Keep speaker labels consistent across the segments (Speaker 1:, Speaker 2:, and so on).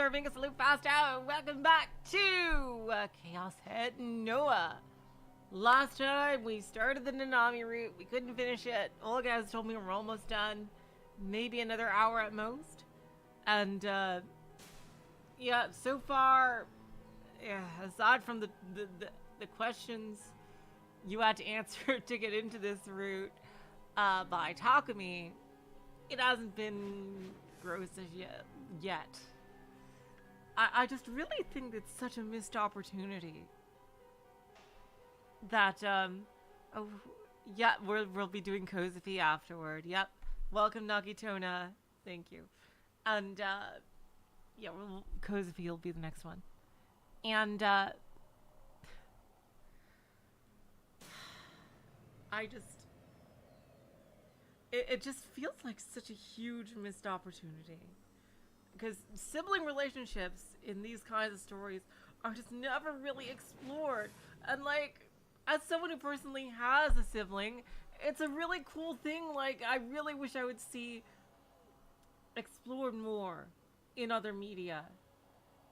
Speaker 1: being a salute fast out. Welcome back to Chaos Head NoaH. Last time we started the Nanami route, we couldn't finish it. All the guys told me we're almost done. Maybe another hour at most. And yeah, so far, yeah, aside from the questions you had to answer to get into this route by Takumi, it hasn't been gross as yet. I just really think it's such a missed opportunity that oh yeah, we'll be doing Kozupii afterward. Yep, welcome Nagitona, thank you. And yeah, Kozupii will be the next one. And it just feels like such a huge missed opportunity. Because sibling relationships in these kinds of stories are just never really explored. And like, as someone who personally has a sibling, it's a really cool thing. Like, I really wish I would see explored more in other media.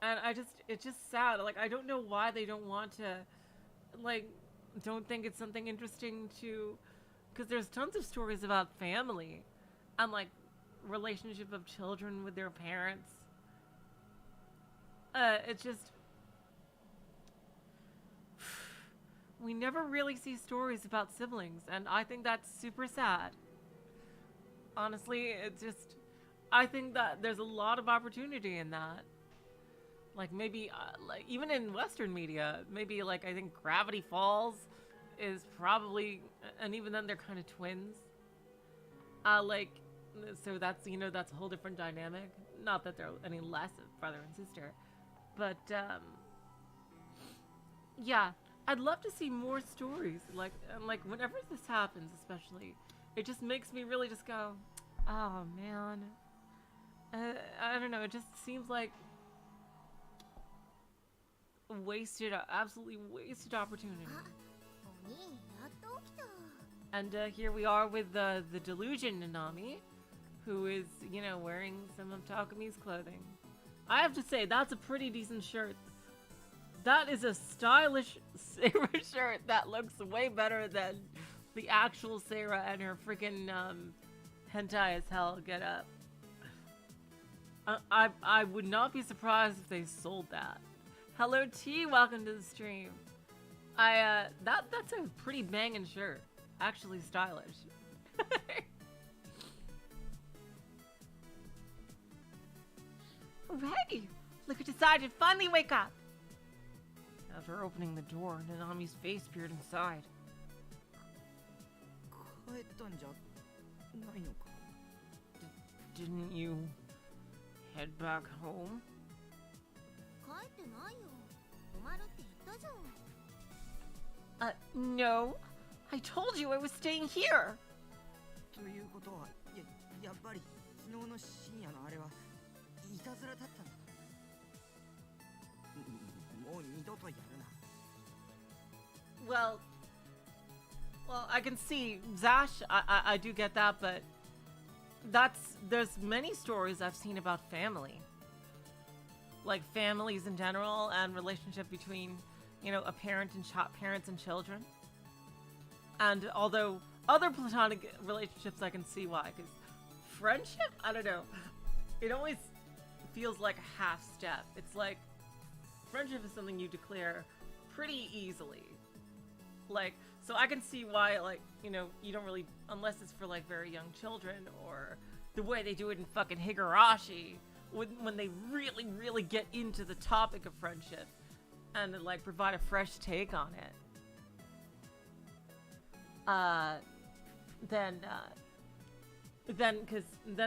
Speaker 1: And it's just sad. Like, I don't know why they don't want to, like, don't think it's something interesting to, because there's tons of stories about family and like relationship of children with their parents. It's just, we never really see stories about siblings, and I think that's super sad. Honestly, it's just, I think that there's a lot of opportunity in that. Like maybe, like even in Western media, maybe like I think Gravity Falls is probably, and even then they're kind of twins. Like, so that's, you know, that's a whole different dynamic. Not that they're any less of brother and sister, but yeah, I'd love to see more stories. Like, and like whenever this happens, especially, it just makes me really just go, oh man. I don't know. It just seems like absolutely wasted opportunity. And here we are with the delusion Nanami, who is, you know, wearing some of Takumi's clothing. I have to say, that's a pretty decent shirt. That is a stylish Sarah shirt that looks way better than the actual Sarah and her freaking hentai as hell get up. I would not be surprised if they sold that. Hello T, welcome to the stream. That's a pretty banging shirt. Actually stylish. Hooray! Look who decided to finally wake up! After opening the door, Nanami's face peered inside. Didn't you head back home? No. I told you I was staying here. Well, I can see Zash. I do get that, but there's many stories I've seen about family, like families in general and relationship between, you know, a parent and parents and children. And although other platonic relationships I can see why, because friendship, I don't know, it always feels like a half step. It's like friendship is something you declare pretty easily. Like, so I can see why, like, you know, you don't really, unless it's for like very young children, or the way they do it in fucking Higurashi, when they really, really get into the topic of friendship and like provide a fresh take on it. Then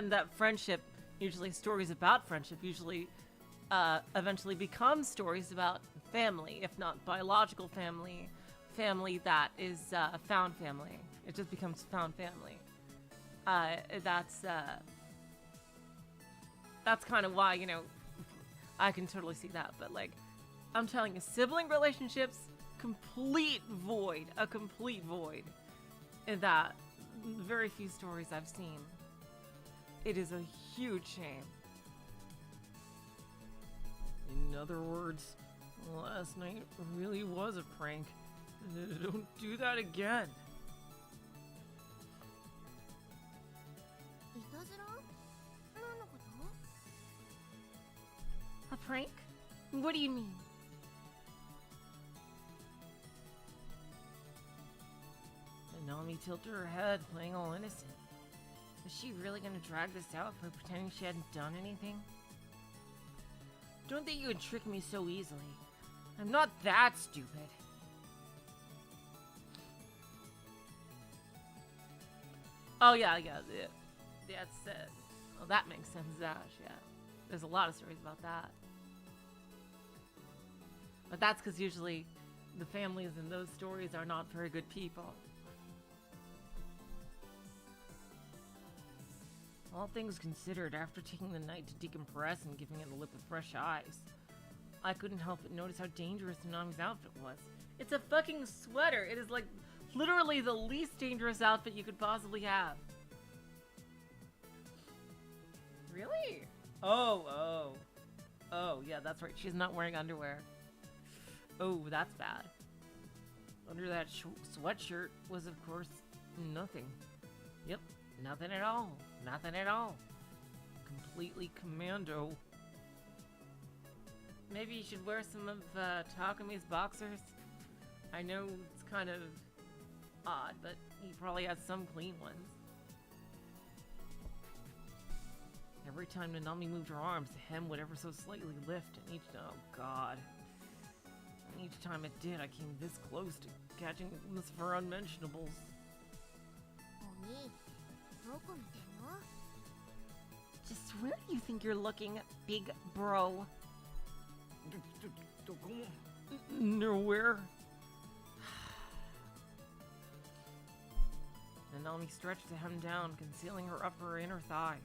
Speaker 1: that friendship, usually stories about friendship, usually eventually become stories about family, if not biological family that is found family. It just becomes found family. That's kind of why, you know, I can totally see that. But like, I'm telling you, sibling relationships, a complete void in that. Very few stories I've seen. It is a huge shame. other words, last night really was a prank. Don't do that again. A prank? What do you mean? Nanami tilted her head, playing all innocent. Was she really gonna drag this out for pretending she hadn't done anything? Don't think you would trick me so easily. I'm not that stupid. Oh yeah, that's it. Well, that makes sense, Zash, yeah. There's a lot of stories about that. But that's because usually the families in those stories are not very good people. All things considered, after taking the night to decompress and giving it a look with fresh eyes, I couldn't help but notice how dangerous Nanami's outfit was. It's a fucking sweater! It is like literally the least dangerous outfit you could possibly have. Really? Oh, yeah, that's right. She's not wearing underwear. Oh, that's bad. Under that sweatshirt was, of course, nothing. Yep, nothing at all. Nothing at all. Completely commando. Maybe you should wear some of Takami's boxers. I know it's kind of odd, but he probably has some clean ones. Every time Nanami moved her arms, the hem would ever so slightly lift, and oh god. And each time it did, I came this close to catching this for unmentionables. Just where do you think you're looking, big bro? Nowhere. Nanami stretched the hem down, concealing her upper inner thighs.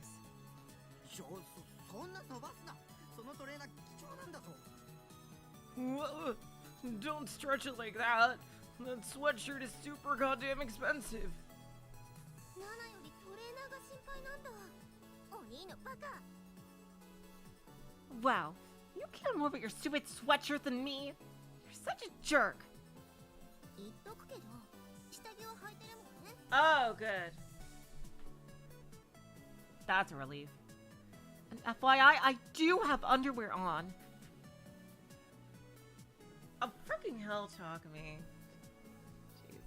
Speaker 1: Don't stretch it like that. That sweatshirt is super goddamn expensive. Wow, you care more about your stupid sweatshirt than me. You're such a jerk. Oh, good. That's a relief. And FYI, I do have underwear on. Oh, freaking hell, Takami. Jeez.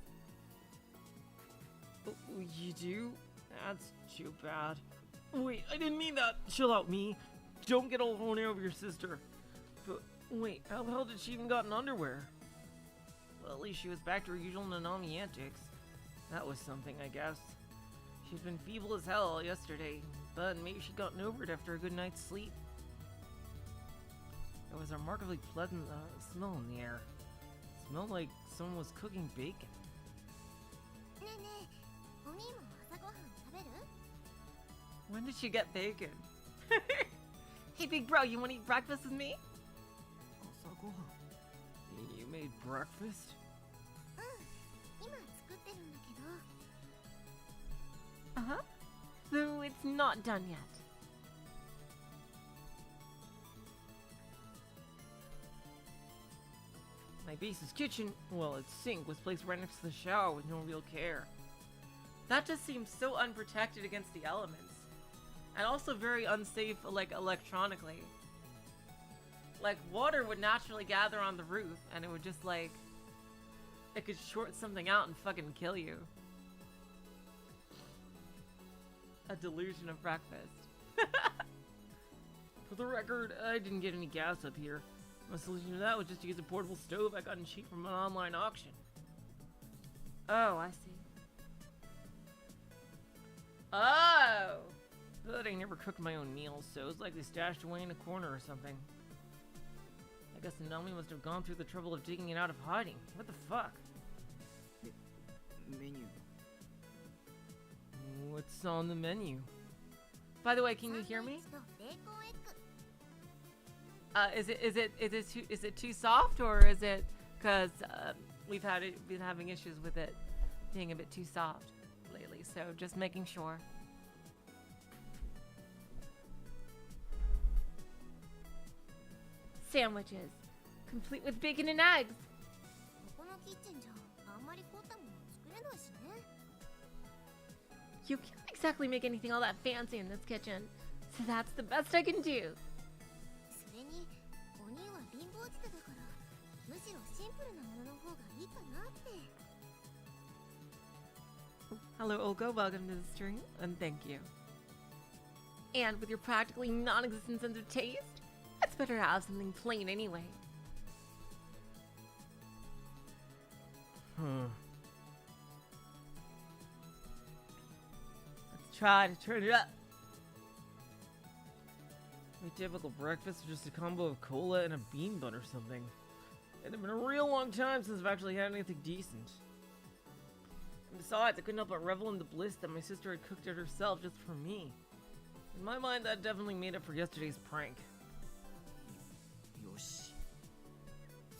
Speaker 1: Oh, you do? That's too bad. Wait, I didn't mean that. Chill out, me. Don't get all horny over your sister. But wait, how the hell did she even gotten underwear? Well, at least she was back to her usual Nanami antics. That was something, I guess. She's been feeble as hell all yesterday, but maybe she'd gotten over it after a good night's sleep. There was a remarkably pleasant smell in the air. It smelled like someone was cooking bacon. When did she get bacon? Hey, big bro, you want to eat breakfast with me? You made breakfast? Uh-huh. Though it's not done yet. My base's kitchen, well, its sink was placed right next to the shower with no real care. That just seems so unprotected against the elements. And also very unsafe, like, electronically. Like, water would naturally gather on the roof, and it would just, like... It could short something out and fucking kill you. A delusion of breakfast. For the record, I didn't get any gas up here. My solution to that was just to use a portable stove I got cheap from an online auction. Oh, I see. Oh! But I never cooked my own meals, so it was likely stashed away in a corner or something. I guess Nanami must have gone through the trouble of digging it out of hiding. What the fuck?
Speaker 2: Menu.
Speaker 1: What's on the menu? By the way, can you hear me? Is it too soft, or is it because we've been having issues with it being a bit too soft lately? So just making sure. sandwiches, complete with bacon and eggs.
Speaker 2: ここのキッチンじゃあんまり凝ったもの作れないしね。
Speaker 1: You can't exactly make anything all that fancy in this kitchen, so that's the best I can do.
Speaker 2: それにお兄は貧乏舌だから、むしろシンプルなものの方がいいかなって。
Speaker 1: Hello, Olga. Welcome to the stream, and thank you. And with your practically non-existent sense of taste, it's better to have something plain anyway. Let's try to turn it up. My typical breakfast is just a combo of cola and a bean bun or something. It's been a real long time since I've actually had anything decent. And besides, I couldn't help but revel in the bliss that my sister had cooked it herself just for me. In my mind, that definitely made up for yesterday's prank.
Speaker 3: Yoshi.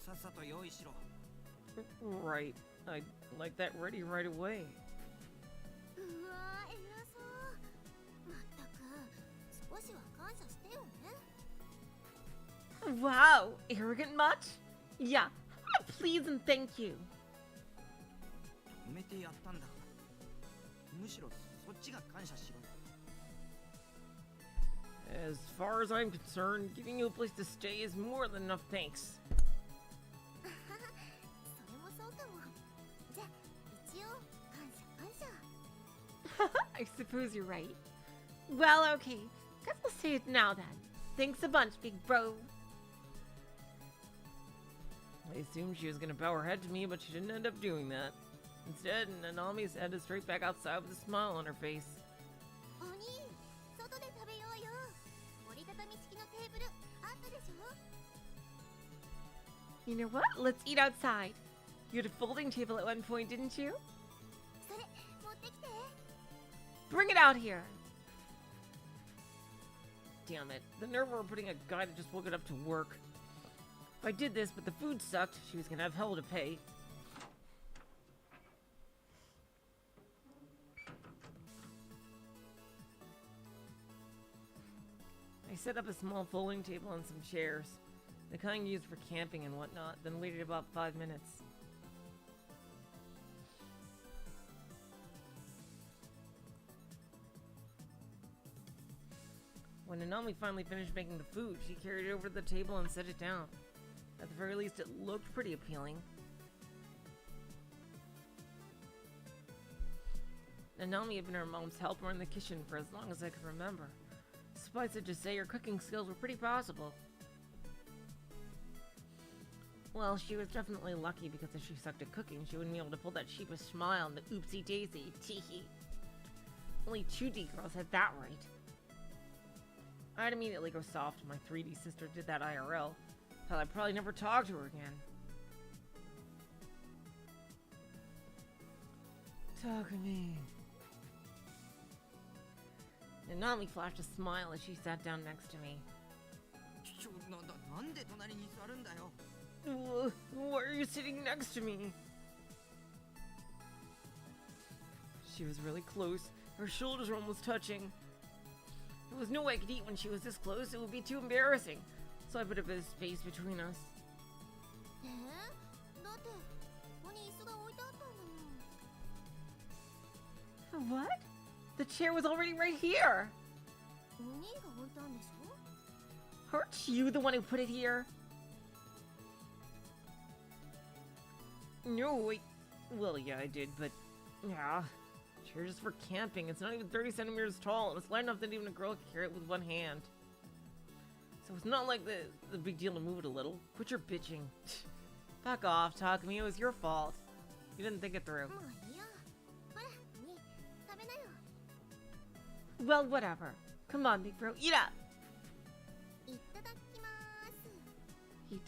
Speaker 3: さっさと用意しろ。
Speaker 1: Right. I'd like that ready right away.
Speaker 2: うわー、偉そう。まったく、少しは感謝してよね。
Speaker 1: Wow! Arrogant much? Yeah. Please and thank you.
Speaker 3: 止めてやったんだから。むしろそっちが感謝しろよ。
Speaker 1: As far as I'm concerned, giving you a place to stay is more than enough thanks.
Speaker 2: それもそうかも。じゃあ、一応、感謝。
Speaker 1: I suppose you're right. Well, okay. Guess we'll say it now then. Thanks a bunch, big bro. I assumed she was gonna bow her head to me, but she didn't end up doing that. Instead, Nanami's headed straight back outside with a smile on her face.
Speaker 2: お兄、外で食べようよ。折りたたみ式のテーブルあったでしょ。
Speaker 1: You know what? Let's eat outside. You had a folding table at one point, didn't you?
Speaker 2: それ、持ってきて。
Speaker 1: Bring it out here! Damn it. The nerve of her putting a guy that just woke it up to work. If I did this, but the food sucked, she was gonna have hell to pay. I set up a small folding table and some chairs, the kind used for camping and whatnot, then waited about 5 minutes. When Nanami finally finished making the food, she carried it over to the table and set it down. At the very least, it looked pretty appealing. Nanami had been her mom's helper in the kitchen for as long as I could remember. Suffice it to say, her cooking skills were pretty possible. Well, she was definitely lucky because if she sucked at cooking, she wouldn't be able to pull that sheepish smile and the oopsie daisy, teehee. Only 2D girls had that right. I'd immediately go soft when my 3D sister did that IRL. Hell, I'd probably never talk to her again. Talk to me. Nanami flashed a smile as she sat down next to me.
Speaker 3: なんで隣に座るんだよ。
Speaker 1: Why are you sitting next to me? She was really close. Her shoulders were almost touching. There was no way I could eat when she was this close. It would be too embarrassing. So I put a bit of space between us.
Speaker 2: だってここに椅子が置いてあったのに。
Speaker 1: What? The chair was already right here.
Speaker 2: お兄が置いたんでしょ。
Speaker 1: Aren't you the one who put it here? No, wait. Well, yeah, I did, but yeah. Chair just for camping. It's not even 30 centimeters tall, and it's light enough that even a girl can carry it with one hand. So it's not like the big deal to move it a little. Quit your bitching. Back off, Takumi. It was your fault. You didn't think it through.
Speaker 2: もういいや。ほら、お兄、食べなよ。
Speaker 1: Well, whatever. Come on, big bro. Eat up.
Speaker 2: いただきま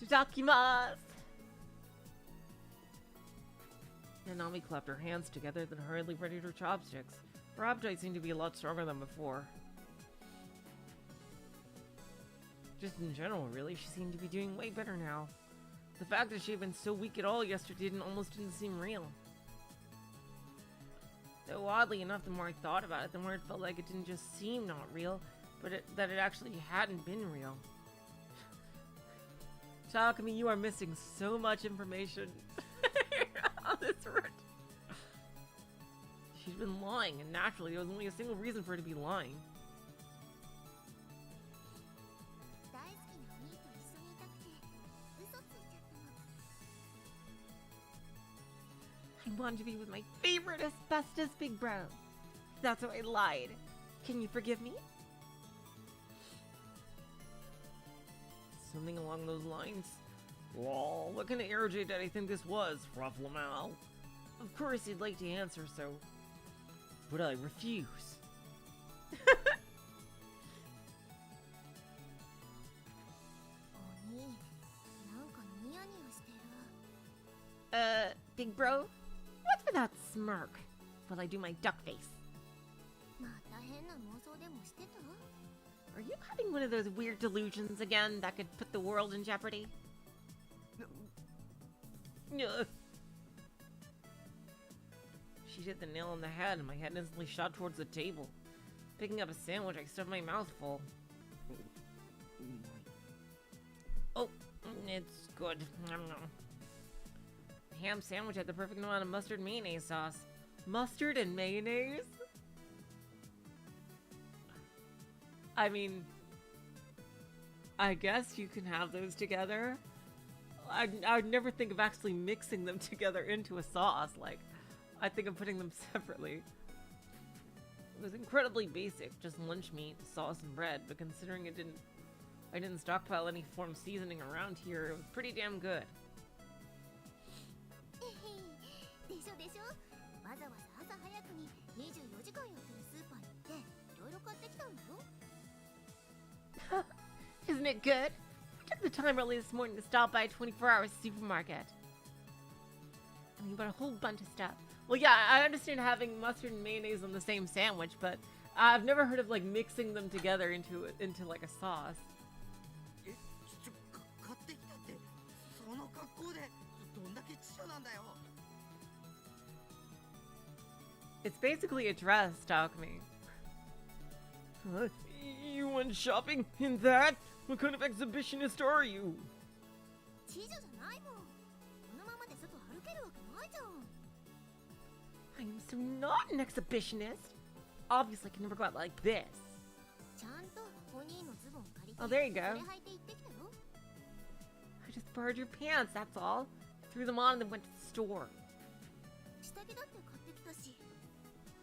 Speaker 2: す。
Speaker 1: Itadakimasu. Nanami clapped her hands together, then hurriedly readied her chopsticks. Her appetite seemed to be a lot stronger than before. Just in general, really, she seemed to be doing way better now. The fact that she had been so weak at all yesterday almost didn't seem real. Though oddly enough, the more I thought about it, the more it felt like it didn't just seem not real, but that it actually hadn't been real. Takumi, you are missing so much information on this route. She's been lying, and naturally, there was only a single reason for her to be lying.
Speaker 2: 大好きなお兄と一緒にいたくて嘘ついちゃったの。
Speaker 1: I wanted to be with my favorite asbestos big bro. That's why I lied. Can you forgive me? Something along those lines. Well, what kind of aerojay did I think this was, Rufflemal? Of course he'd like to answer, so... But I refuse.
Speaker 2: お兄、なんかニヤニヤしてる。
Speaker 1: Big bro? What's with that smirk? While I do my duck face.
Speaker 2: また変な妄想でもしてた？
Speaker 1: Are you having one of those weird delusions again that could put the world in jeopardy? Ugh. She hit the nail on the head and my head instantly shot towards the table. Picking up a sandwich, I stuffed my mouth full. Oh, it's good. Nom nom. The ham sandwich had the perfect amount of mustard and mayonnaise sauce. Mustard and mayonnaise? I mean, I guess you can have those together. I'd never think of actually mixing them together into a sauce. Like, I think of putting them separately. It was incredibly basic, just lunch meat, sauce, and bread. But considering I didn't stockpile any form of seasoning around here, it was pretty damn good.
Speaker 2: でしょでしょ。わざわざ朝早くに24時間やってるスーパーに行っていろいろ買ってきたんだよ。
Speaker 1: Isn't it good? I took the time early this morning to stop by a 24-hour supermarket. I mean, but a whole bunch of stuff. Well, yeah, I understand having mustard and mayonnaise on the same sandwich, but I've never heard of like mixing them together into like a sauce.
Speaker 3: え、買ってきたって、その格好でどんだけ知性なんだよ。
Speaker 1: It's basically a dress, Takumi. You went shopping in that? What kind of exhibitionist are you?
Speaker 2: 知女じゃないもん。このままで外歩けるわけないじゃん。
Speaker 1: I am so not an exhibitionist. Obviously, I can never go out like this.
Speaker 2: ちゃんとお兄のズボン借りて
Speaker 1: Oh, there you
Speaker 2: そ
Speaker 1: go.
Speaker 2: れ履いて行ってきたよ。
Speaker 1: I just borrowed your pants, that's all. Threw them on and then went to the store.
Speaker 2: 下着だって買ってきたし。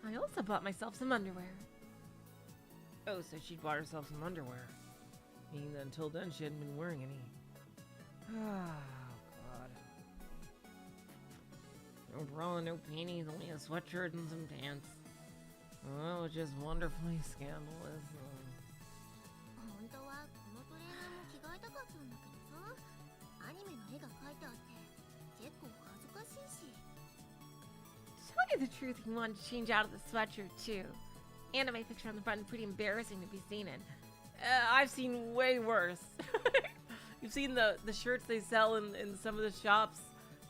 Speaker 1: I also bought myself some underwear. Oh, so she bought herself some underwear. Meaning that until then she hadn't been wearing any. Oh, God. No bra, no panties, only a sweatshirt and some pants. Oh, just wonderfully scandalous.
Speaker 2: 本当はこのトレーナーも着替えたかったんだけどさ、アニメの絵が描いてあって結構恥ずかしいし。
Speaker 1: To tell you the truth, he wanted to change out of the sweatshirt too. Anime picture on the front is pretty embarrassing to be seen in. I've seen way worse. You've seen the shirts they sell in some of the shops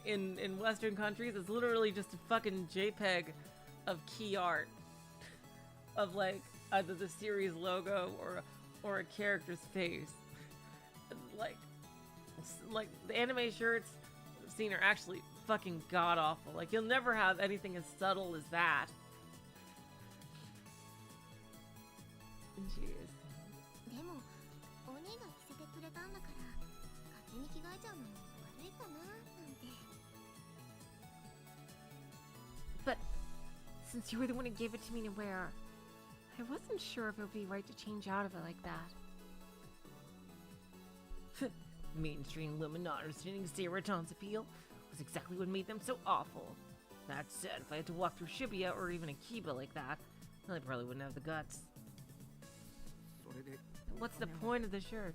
Speaker 1: in Western countries. It's literally just a fucking JPEG of key art of like either the series logo or a character's face. Like the anime shirts I've seen are actually fucking god awful. Like you'll never have anything as subtle as that. Jeez.
Speaker 2: でもお兄が着せてくれたんだから勝手に着替えちゃうのも悪いかななんて。
Speaker 1: But since you were the one who gave it to me to wear, I wasn't sure if it would be right to change out of it like that. Mainstream women not understanding Seiretan's appeal was exactly what made them so awful. That said, if I had to walk through Shibuya or even Akiba like that, then I probably wouldn't have the guts.
Speaker 3: それで
Speaker 1: What's the point of the shirt?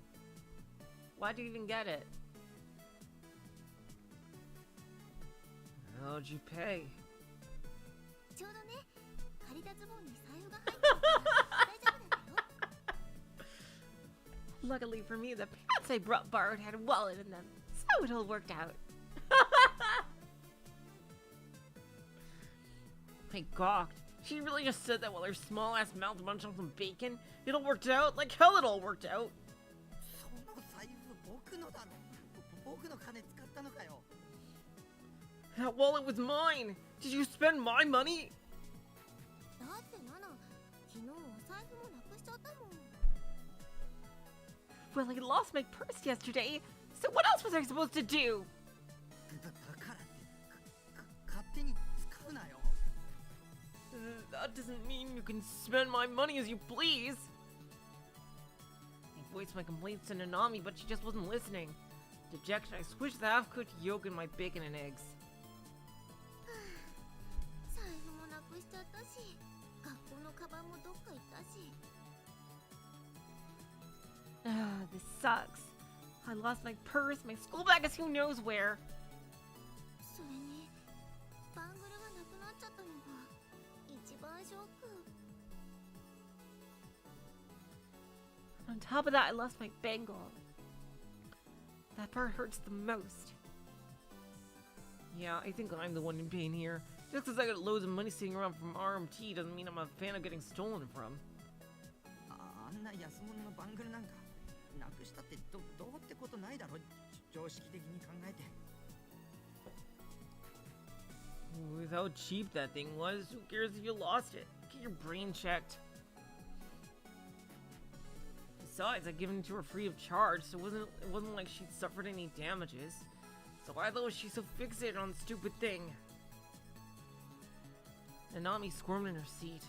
Speaker 1: Why'd you even get it? How'd you pay?
Speaker 2: ちょうどね、借りたズボンに財布が入ってるから大丈夫だったよ。
Speaker 1: Luckily for me, the pants I borrowed had a wallet in them, so it all worked out. I gawked. She really just said that while her small ass mouth munched on some bacon? It all worked out? Like hell it all worked out.
Speaker 3: その財布僕のだろ。僕の金使ったのかよ。
Speaker 1: That wallet was mine! Did you spend my money?
Speaker 2: だってナナ、昨日お財布もなくしちゃったもん。
Speaker 1: Well, I lost my purse yesterday, so what else was I supposed to do?
Speaker 3: だからって勝手に使うなよ。
Speaker 1: That doesn't mean you can spend my money as you please. I voiced my complaints to Nanami, but she just wasn't listening. Dejected, I squished the half-cooked yolk in my bacon and eggs.
Speaker 2: 財布もなくしちゃったし、学校のカバンもどっか行ったし。
Speaker 1: This sucks. I lost my purse, my school bag is who knows where.
Speaker 2: それにバングルがなくなっちゃったのが一番ショック。
Speaker 1: On top of that, I lost my bangle. That part hurts the most. Yeah, I think I'm the one in pain here. Just because I got loads of money sitting around from RMT doesn't mean I'm a fan of getting stolen from.
Speaker 3: あんな安物のバングルなんかなくしたってどうってことないだろ。常識的に考えて。
Speaker 1: With how cheap that thing was, who cares if you lost it? Get your brain checked. Besides, I'd given it to her free of charge, so it wasn't like she'd suffered any damages. So why though was she so fixated on the stupid thing? Nanami squirmed in her seat.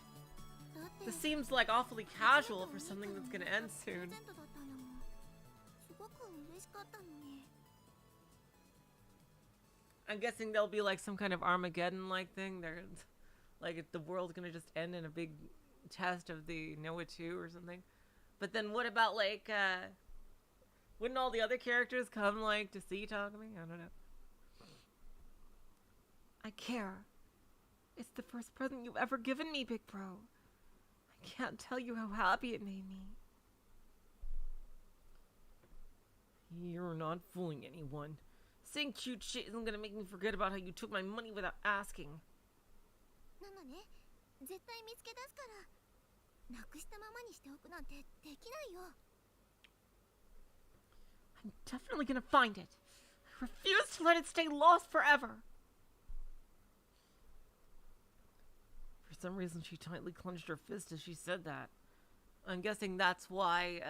Speaker 2: だって
Speaker 1: This seems like awfully casual for something that's gonna end
Speaker 2: プレ
Speaker 1: soon.
Speaker 2: ゼントだったんだもん。すごく嬉しかったのに。
Speaker 1: I'm guessing there'll be like some kind of Armageddon-like thing. They're like the world's gonna just end in a big test of the NoaH 2 or something. But then what about like wouldn't all the other characters come like to see Takumi? I don't know. I care. It's the first present you've ever given me, Big Bro. I can't tell you how happy it made me. You're not fooling anyone. Saying cute shit isn't gonna make me forget about how you took my money without asking.
Speaker 2: ナナね、絶対見つけ出すから。なくしたままにしておくなんてできないよ。
Speaker 1: I'm definitely gonna find it. I refuse to let it stay lost forever. For some reason, she tightly clenched her fist as she said that. I'm guessing that's why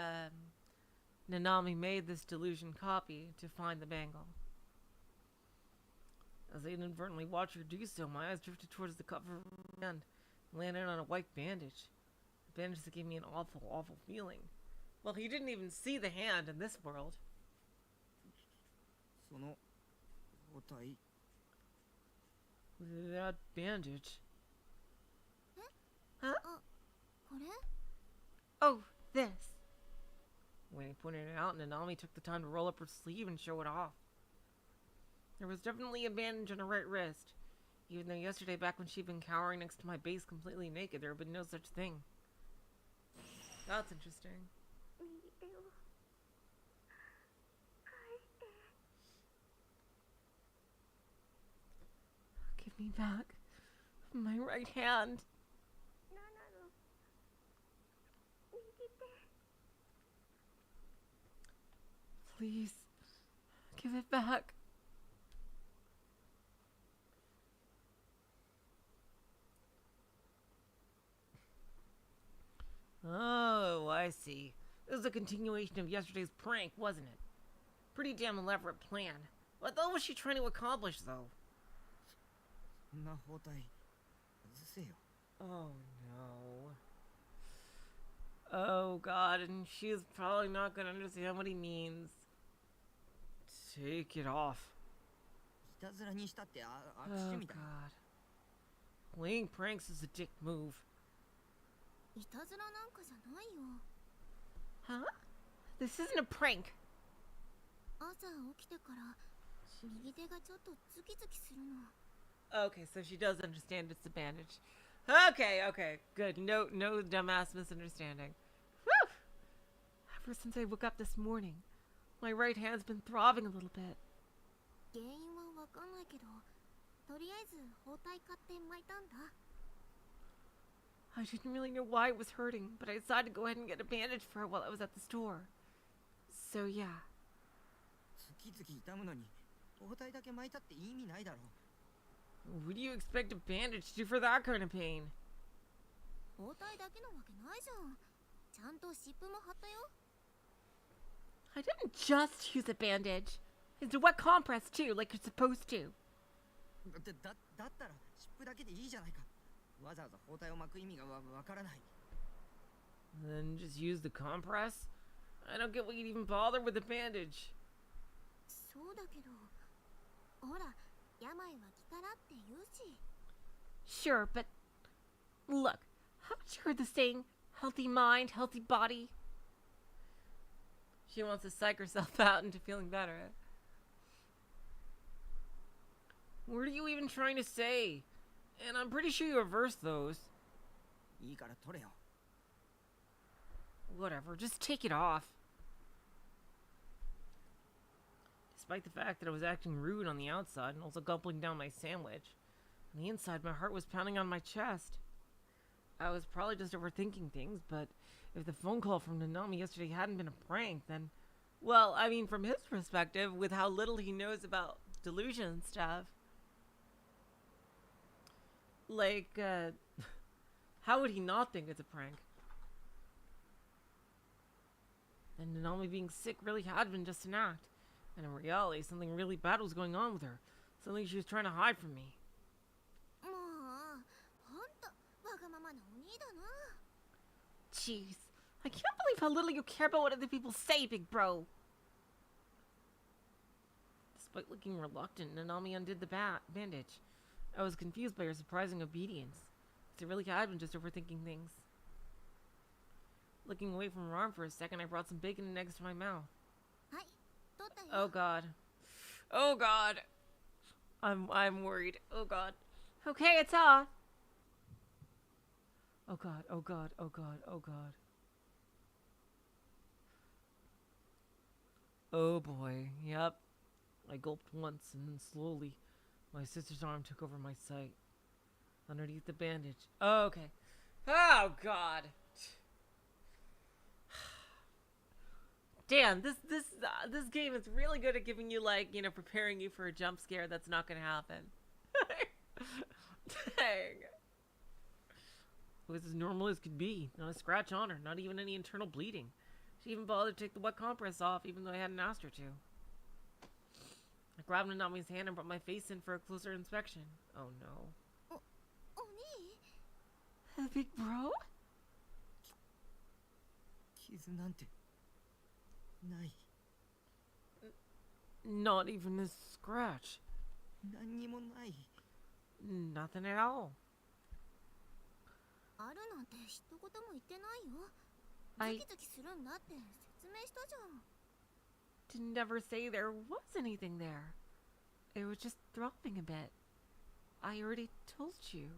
Speaker 1: Nanami made this delusion copy to find the bangle. As I inadvertently watched her do so, my eyes drifted towards the cover of her hand and landed on a white bandage. A bandage that gave me an awful, awful feeling. Well, he didn't even see the hand in this world.
Speaker 3: その包帯
Speaker 1: That bandage. Huh?
Speaker 2: あ、これ？
Speaker 1: Oh, this. When he pointed it out, Nanami took the time to roll up her sleeve and show it off. There was definitely a bandage on her right wrist, even though yesterday, back when she'd been cowering next to my base completely naked, there had been no such thing. That's interesting.
Speaker 2: 右手を返して。
Speaker 1: Give me back my right hand.
Speaker 2: ナナの右手。
Speaker 1: Please, give it back. Oh, I see. This was a continuation of yesterday's prank, wasn't it? Pretty damn elaborate plan. What the hell was she trying to accomplish, though?
Speaker 3: そんな包帯外せよ。
Speaker 1: Oh, no. Oh, God, and she's probably not gonna understand what he means. Take it off.
Speaker 3: いたずらにしたって悪
Speaker 1: Oh,
Speaker 3: 趣味だ。
Speaker 1: God. Playing pranks is a dick move.
Speaker 2: いたずらなんかじゃないよ。
Speaker 1: Huh? This isn't a prank.
Speaker 2: 朝起きてから右手がちょっとズキズキするの。
Speaker 1: Okay, so she does understand it's a bandage. Okay, okay, good. No dumbass misunderstanding. Whew! Ever since I woke up this morning, my right hand's been throbbing a little bit.
Speaker 2: 原因はわかんないけど、とりあえず包帯買って巻いたんだ。
Speaker 1: I didn't really know why it was hurting, but I decided to go ahead and get a bandage for her while I was at the store. So yeah.
Speaker 3: キツキ痛むのに包帯だけ巻いたって意味ないだろ。
Speaker 1: What do you expect a bandage to do for that kind of pain?
Speaker 2: 包帯だけのわけないじゃん。ちゃんと湿布も貼ったよ。
Speaker 1: I didn't just use a bandage. It's a wet compress too, like you're supposed to.
Speaker 3: だったら湿布だけでいいじゃないか。わざわざ包帯を巻く意味がわからない。
Speaker 1: Then just use the compress? I don't get why you'd even bother with a bandage.
Speaker 2: そうだけど、ほら、病は気からって言うし。
Speaker 1: Sure, but look, haven't you heard the saying, healthy mind, healthy body? She wants to psych herself out into feeling better. What are you even trying to say? And I'm pretty sure you reversed those.
Speaker 3: いいから取れよ。
Speaker 1: Whatever, just take it off. Despite the fact that I was acting rude on the outside and also gobbling down my sandwich, on the inside my heart was pounding on my chest. I was probably just overthinking things, but if the phone call from Nanami yesterday hadn't been a prank, then... Well, I mean, from his perspective, with how little he knows about delusion and stuff... Like, how would he not think it's a prank? And Nanami being sick really had been just an act. And in reality, something really bad was going on with her. Something she was trying to hide from me.
Speaker 2: もう、ほんと、わがままなお兄だな。
Speaker 1: Jeez, I can't believe how little you care about what other people say, big bro. Despite looking reluctant, Nanami undid the bandage. I was confused by her surprising obedience. It really had been just overthinking things. Looking away from her arm for a second, I brought some bacon and eggs to my mouth.
Speaker 2: はい、取ったよ。
Speaker 1: Oh god. Oh god. I'm worried. Oh god. Okay, it's off. Oh god, oh god, oh god, oh god. Oh boy, yep. I gulped once and then slowly my sister's arm took over my sight. Underneath the bandage. Oh, okay. Oh god. Damn, this game is really good at giving you, like, you know, preparing you for a jump scare that's not gonna happen. Dang. It was as normal as could be. Not a scratch on her, not even any internal bleeding. She even bothered to take the wet compress off, even though I hadn't asked her to. I grabbed Nanami's hand and brought my face in for a closer inspection. Oh no.
Speaker 2: お兄
Speaker 1: Big bro?
Speaker 3: 傷なんてない。
Speaker 1: Not even a scratch.
Speaker 3: 何にもない。
Speaker 1: Nothing at all.
Speaker 2: あるなんて一言も言ってないよ。
Speaker 1: I
Speaker 2: ズキズキするんだって説明したじゃん。
Speaker 1: didn't ever say there was anything there. It was just throbbing a bit. I already told you.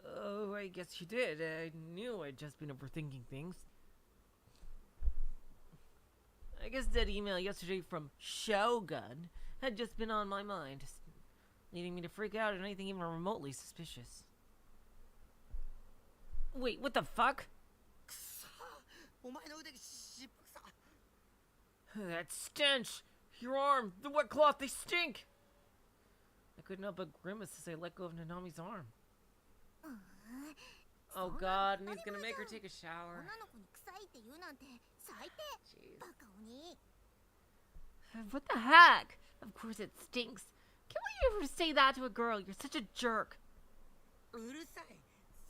Speaker 1: Oh, I guess you did. I knew I'd just been overthinking things. I guess that email yesterday from Shogun had just been on my mind, leading me to freak out at anything even remotely suspicious. Wait, what the fuck?
Speaker 3: くそー、お前の腕が湿布さ。
Speaker 1: That stench! Your arm! The wet cloth! They stink! I couldn't help but grimace as I let go of Nanami's arm. Oh god, and he's gonna make her take a shower.
Speaker 2: 女の子に臭いって言うなんて最低。
Speaker 1: Jeez.
Speaker 2: バカお兄。
Speaker 1: What the heck? Of course it stinks. Can't believe you ever say that to a girl. You're such a jerk.
Speaker 3: うるさい。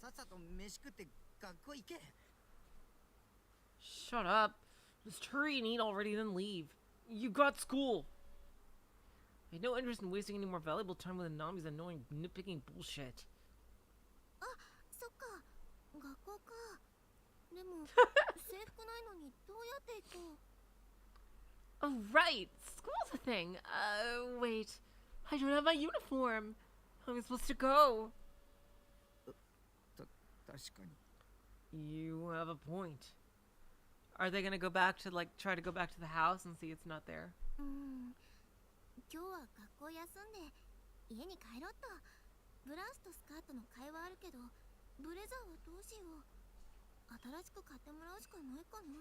Speaker 3: さっさと飯食って学校行け。
Speaker 1: Shut up. Just hurry and eat already, then leave. You got school. I had no interest in wasting any more valuable time with Nanami's annoying nitpicking bullshit.
Speaker 2: あ、そっか。学校か。でも制服ないのにどうやって行こう。
Speaker 1: Oh, right. School's a thing. Wait. I don't have my uniform. How am I supposed to go?
Speaker 3: 確かに。
Speaker 1: You have a point. Are they gonna go back to, like, try to go back to the house and see it's not there?
Speaker 2: 今日は学校休んで家に帰ろうと。ブラウスとスカートの替えはあるけど、ブレザーはどうしよう。新しく買ってもらうしかないかな。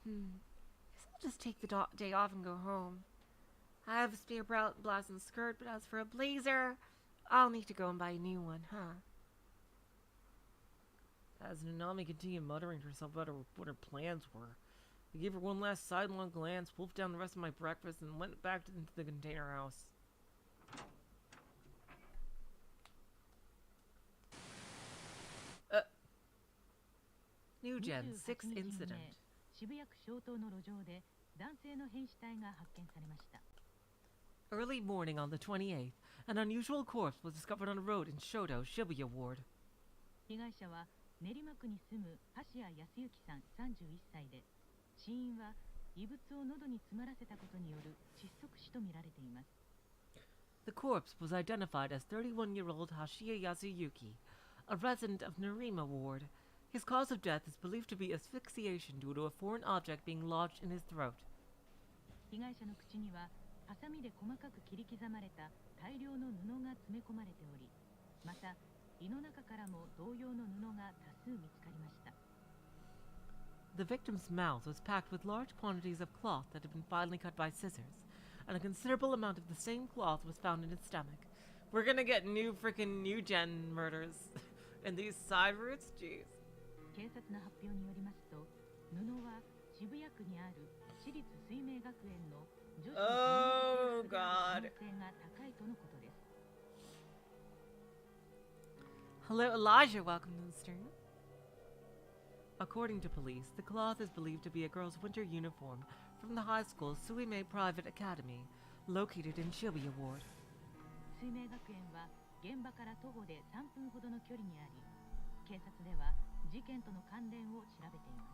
Speaker 1: Isn't just take the day off and go home. I have a spare blouse and skirt, but as for a blazer, I'll need to go and buy a new one, huh? As Nanami continued muttering to herself about what her plans were, I gave her one last sidelong glance, wolfed down the rest of my breakfast, and went back into the container house. New Gen 6 incident. Early morning on the 28th, an unusual corpse was discovered on a road in Shoto, Shibuya Ward.
Speaker 4: 被害者は練馬区に住む橋谷康之さん31歳で、死因は異物を喉に詰まらせたことによる窒息死とみられています。
Speaker 1: The corpse was identified as 31-year-old Hashiya Yasuyuki, a resident of Narima Ward. His cause of death is believed to be asphyxiation due to a foreign object being lodged in his throat.
Speaker 4: 被害者の口にはハサミで細かく切り刻まれた大量の布が詰め込まれており、また胃の中からも同様の布が多数見つかりました。
Speaker 1: The victim's mouth was packed with large quantities of cloth that had been finely cut by scissors, and a considerable amount of the same cloth was found in his stomach. We're gonna get new gen murders and these side routes, jeez.
Speaker 4: 警察の発表によりますと、布は渋谷区にある私立水明学園の女子の可能性が高いとのことです。
Speaker 1: Hello, Elijah. Welcome to the stream. According to police, the cloth is believed to be a girl's winter uniform from the high school's Suime Private Academy, located in Shibuya Ward.
Speaker 4: 水明学園は現場から徒歩で3分ほどの距離にあり、警察では事件との関連を調べていま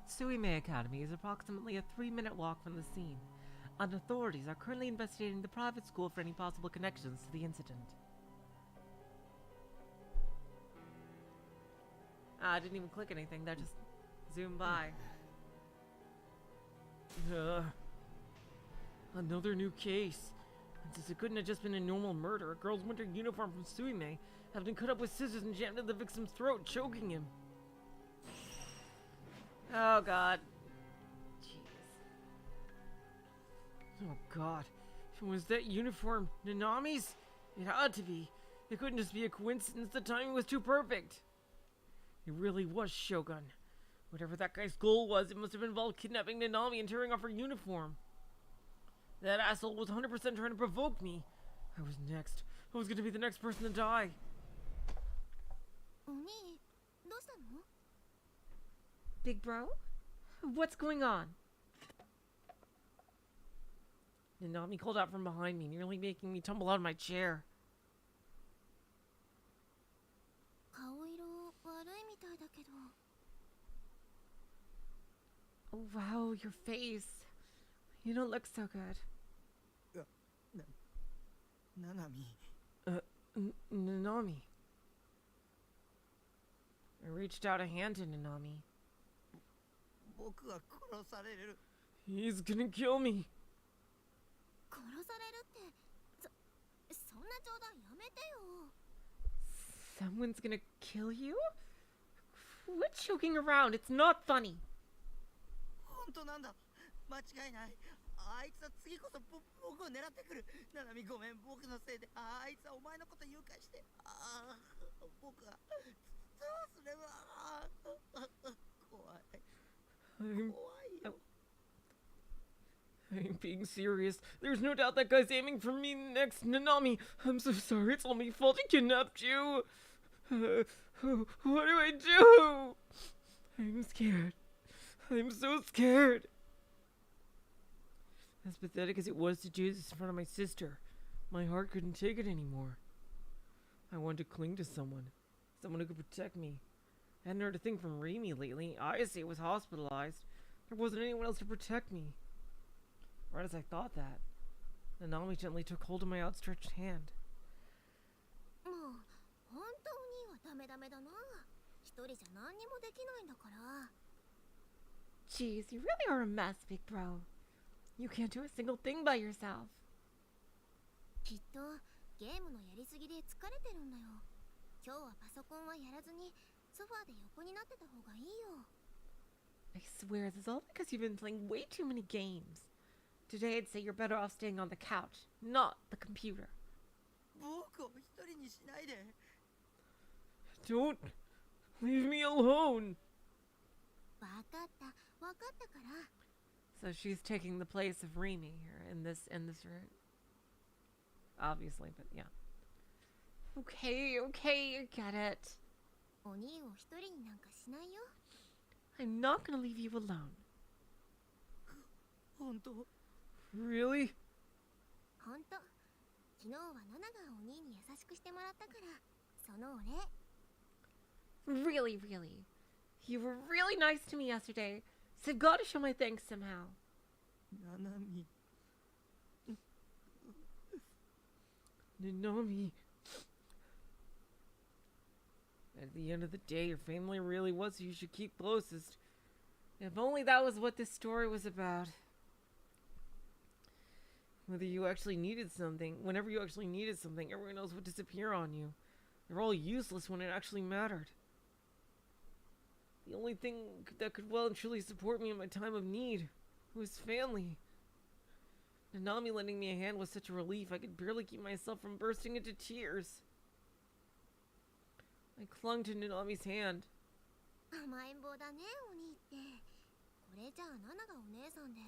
Speaker 4: す。
Speaker 1: Suime Academy is approximately a 3-minute walk from the scene, and authorities are currently investigating the private school for any possible connections to the incident. I didn't even click anything, that just zoomed by. Another new case. And since it couldn't have just been a normal murder, a girl's winter uniform from Suime had been cut up with scissors and jammed into the victim's throat, choking him. Oh god. Jeez. Oh god. Was that uniform Nanami's? It had to be. It couldn't just be a coincidence, the timing was too perfect. It really was Shogun. Whatever that guy's goal was, it must have involved kidnapping Nanami and tearing off her uniform. That asshole was 100% trying to provoke me. I was next. I was gonna be the next person to die. Big bro? What's going on? Nanami called out from behind me, nearly making me tumble out of my chair. Oh, wow, your face. You don't look so good.
Speaker 3: Nanami.
Speaker 1: Nanami. I reached out a hand to Nanami. He's gonna kill me. Someone's gonna kill you? Quit joking around, it's not funny.
Speaker 3: 本当なんだ。間違いない。あいつは次こそ僕を狙ってくる。ナナミごめん、僕のせいで。あいつはお前のこと誘拐して。僕はどうすれば。怖い。
Speaker 1: I'm being serious. There's no doubt that guy's aiming for me next. Nanami, I'm so sorry. It's all my fault. I kidnapped you. What do I do? I'm scared. I'm so scared. As pathetic as it was to do this in front of my sister, my heart couldn't take it anymore. I wanted to cling to someone who could protect me. I hadn't heard a thing from Rimi lately. Ayase was hospitalized. There wasn't anyone else to protect me. Right as I thought that, Nanami gently took hold of my outstretched hand. Jeez, you really are a mess, big bro. You can't do a single thing by yourself.
Speaker 2: きっとゲームのやりすぎで疲れてるんだよ。今日はパソコンはやらずにソファーで横になってた方がいいよ。
Speaker 1: I swear, this is all because you've been playing way too many games. Today I'd say you're better off staying on the couch, not the computer.
Speaker 3: 僕を一人にしないで。
Speaker 1: Don't leave me alone.
Speaker 2: わかったから。
Speaker 1: So she's taking the place of Rimi here in this room. Obviously, but yeah. Okay, I get it.
Speaker 2: お兄を一人になんかしないよ。
Speaker 1: I'm not gonna leave you alone.
Speaker 3: 本当？
Speaker 1: Really?
Speaker 2: ほんと。昨日はナナがお兄に優しくしてもらったから、そのお礼。
Speaker 1: Really? You were really nice to me yesterday, so I've got to show my thanks somehow.
Speaker 3: ナナミ。
Speaker 1: Nanami. At the end of the day, your family really was who you should keep closest. If only that was what this story was about. Whenever you actually needed something, everyone else would disappear on you. They're all useless when it actually mattered. The only thing that could well and truly support me in my time of need was family. Nanami lending me a hand was such a relief, I could barely keep myself from bursting into tears. I clung to Nanami's hand.
Speaker 2: 甘えん坊だね、お兄って。これじゃあナナがお姉さんで、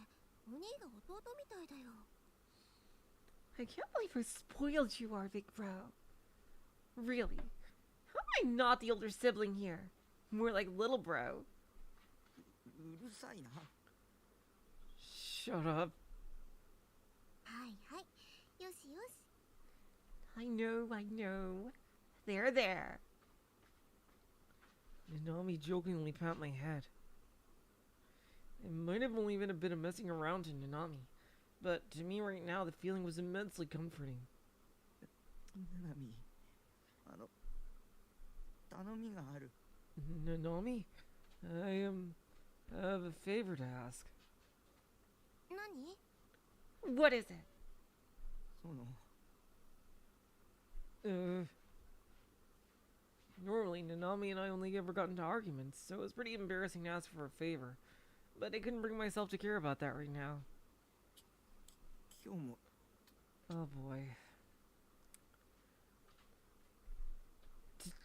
Speaker 2: お兄が弟みたいだよ。
Speaker 1: I can't believe how spoiled you are, big bro. Really? How am I not the older sibling here? More like little bro.
Speaker 3: うるさいな。
Speaker 1: Shut up.
Speaker 2: はいはい。よしよし。
Speaker 1: I know. There. Nanami jokingly pat my head. It might have only been a bit of messing around to Nanami, but to me right now the feeling was immensely comforting.
Speaker 3: ナナミ。頼みがある。
Speaker 1: Nanami? I have a favor to ask.
Speaker 2: 何？
Speaker 1: What is it?
Speaker 3: その。
Speaker 1: Normally, Nanami and I only ever got into arguments, so it was pretty embarrassing to ask for a favor. But I couldn't bring myself to care about that right now.
Speaker 3: 今日も。
Speaker 1: Oh boy.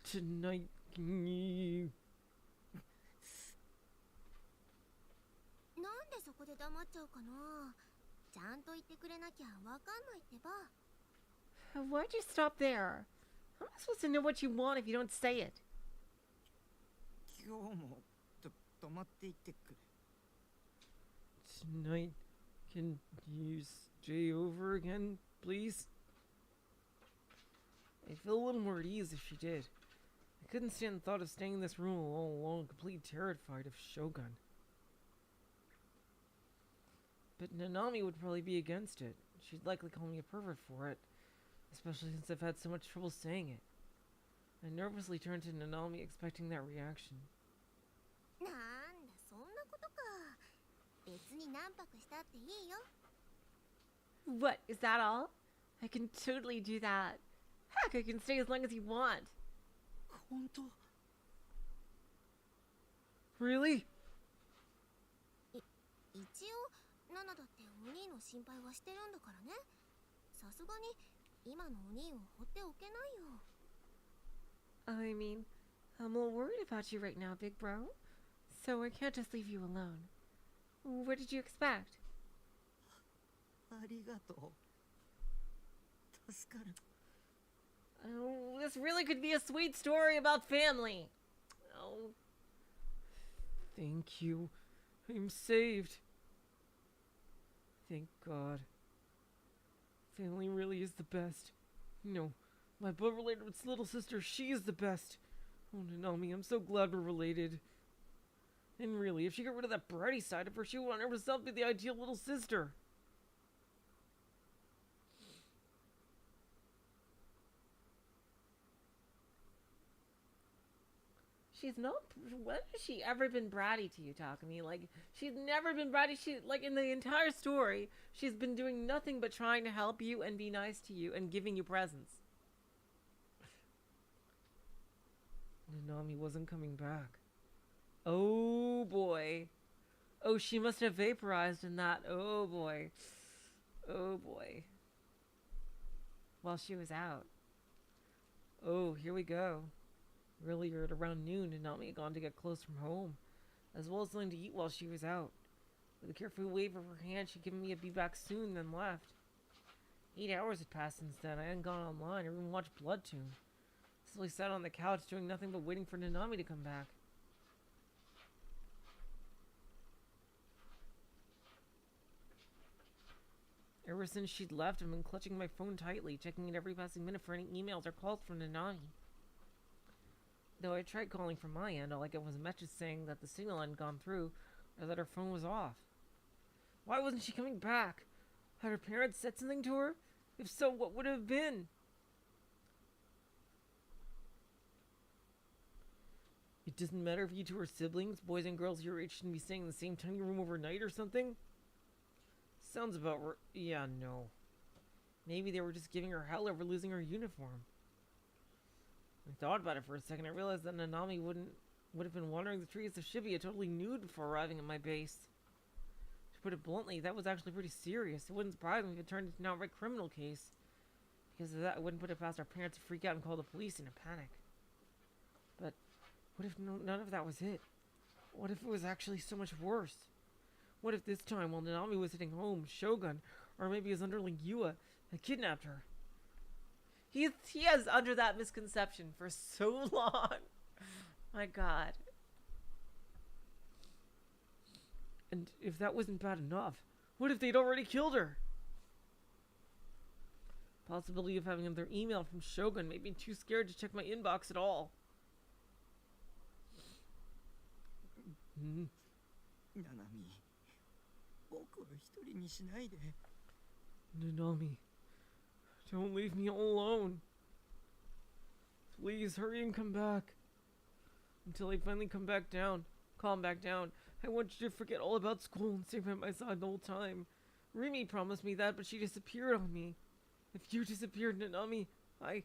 Speaker 1: Tonight, can you...
Speaker 2: なんでそこで黙っちゃうかな。ちゃんと言ってくれなきゃわかんないってば。
Speaker 1: Why'd you stop there? How am I supposed to know what you want if you don't say it?
Speaker 3: 今日も泊まっていってくれ。
Speaker 1: Tonight, can you stay over again, please? I'd feel a little more at ease if she did. I couldn't stand the thought of staying in this room all alone, completely terrified of Shogun. But Nanami would probably be against it. She'd likely call me a pervert for it, especially since I've had so much trouble saying it. I nervously turned to Nanami, expecting that reaction.
Speaker 2: なんだそんなことか。別に何泊したっていいよ。
Speaker 1: What, is that all? I can totally do that. Heck, I can stay as long as you want.
Speaker 3: 本当？
Speaker 1: Really?
Speaker 2: 一応ナナだってお兄の心配はしてるんだからね。さすがに今のお兄を放っておけないよ。
Speaker 1: I mean, I'm a little worried about you right now, big bro. So I can't just leave you alone. What did you expect?
Speaker 3: ありがとう。助かる。
Speaker 1: Oh, this really could be a sweet story about family. Oh. Thank you. I'm saved. Thank God. Family really is the best. No, my blood related with little sister, she is the best. Oh, Nanami, I'm so glad we're related. And really, if she got rid of that bratty side of her, she would want herself be the ideal little sister. She's not. When has she ever been bratty to you, Takumi? Like, she's never been bratty. She, like, in the entire story, she's been doing nothing but trying to help you and be nice to you and giving you presents. Nanami wasn't coming back. Oh boy. Oh, she must have vaporized in that. Oh boy. Oh boy. While she was out. Oh, here we go. Earlier at around noon, Nanami had gone to get clothes from home, as well as something to eat while she was out. With a careful wave of her hand, she'd given me a be back soon, then left. 8 hours had passed since then. I hadn't gone online or even watched Bloodtoon. Simply sat on the couch doing nothing but waiting for Nanami to come back. Ever since she'd left, I've been clutching my phone tightly, checking it every passing minute for any emails or calls from Nanami. Though I tried calling from my end, all I got was a message saying that the signal hadn't gone through, or that her phone was off. Why wasn't she coming back? Had her parents said something to her? If so, what would it have been? It doesn't matter if you two are siblings, boys and girls your age shouldn't be staying in the same tiny room overnight or something? Sounds about right. Yeah, no. Maybe they were just giving her hell over losing her uniform. I thought about it for a second. I realized that Nanami would have been wandering the trees of Shibuya totally nude before arriving at my base. To put it bluntly, that was actually pretty serious. It wouldn't surprise me if it turned into an outright criminal case. Because of that, I wouldn't put it past our parents to freak out and call the police in a panic. But what if none of that was it? What if it was actually so much worse? What if this time, while Nanami was heading home, Shogun, or maybe his underling Yua, had kidnapped her? He has under that misconception for so long. My god. And if that wasn't bad enough, what if they'd already killed her? Possibility of having another email from Shogun made me too scared to check my inbox at all.
Speaker 3: Nanami, 僕を一人にしないで。
Speaker 1: Nanami, don't leave me all alone. Please hurry and come back. Until I finally calm back down. I want you to forget all about school and stay by my side the whole time. Rimi promised me that, but she disappeared on me. If you disappeared, Nanami, I...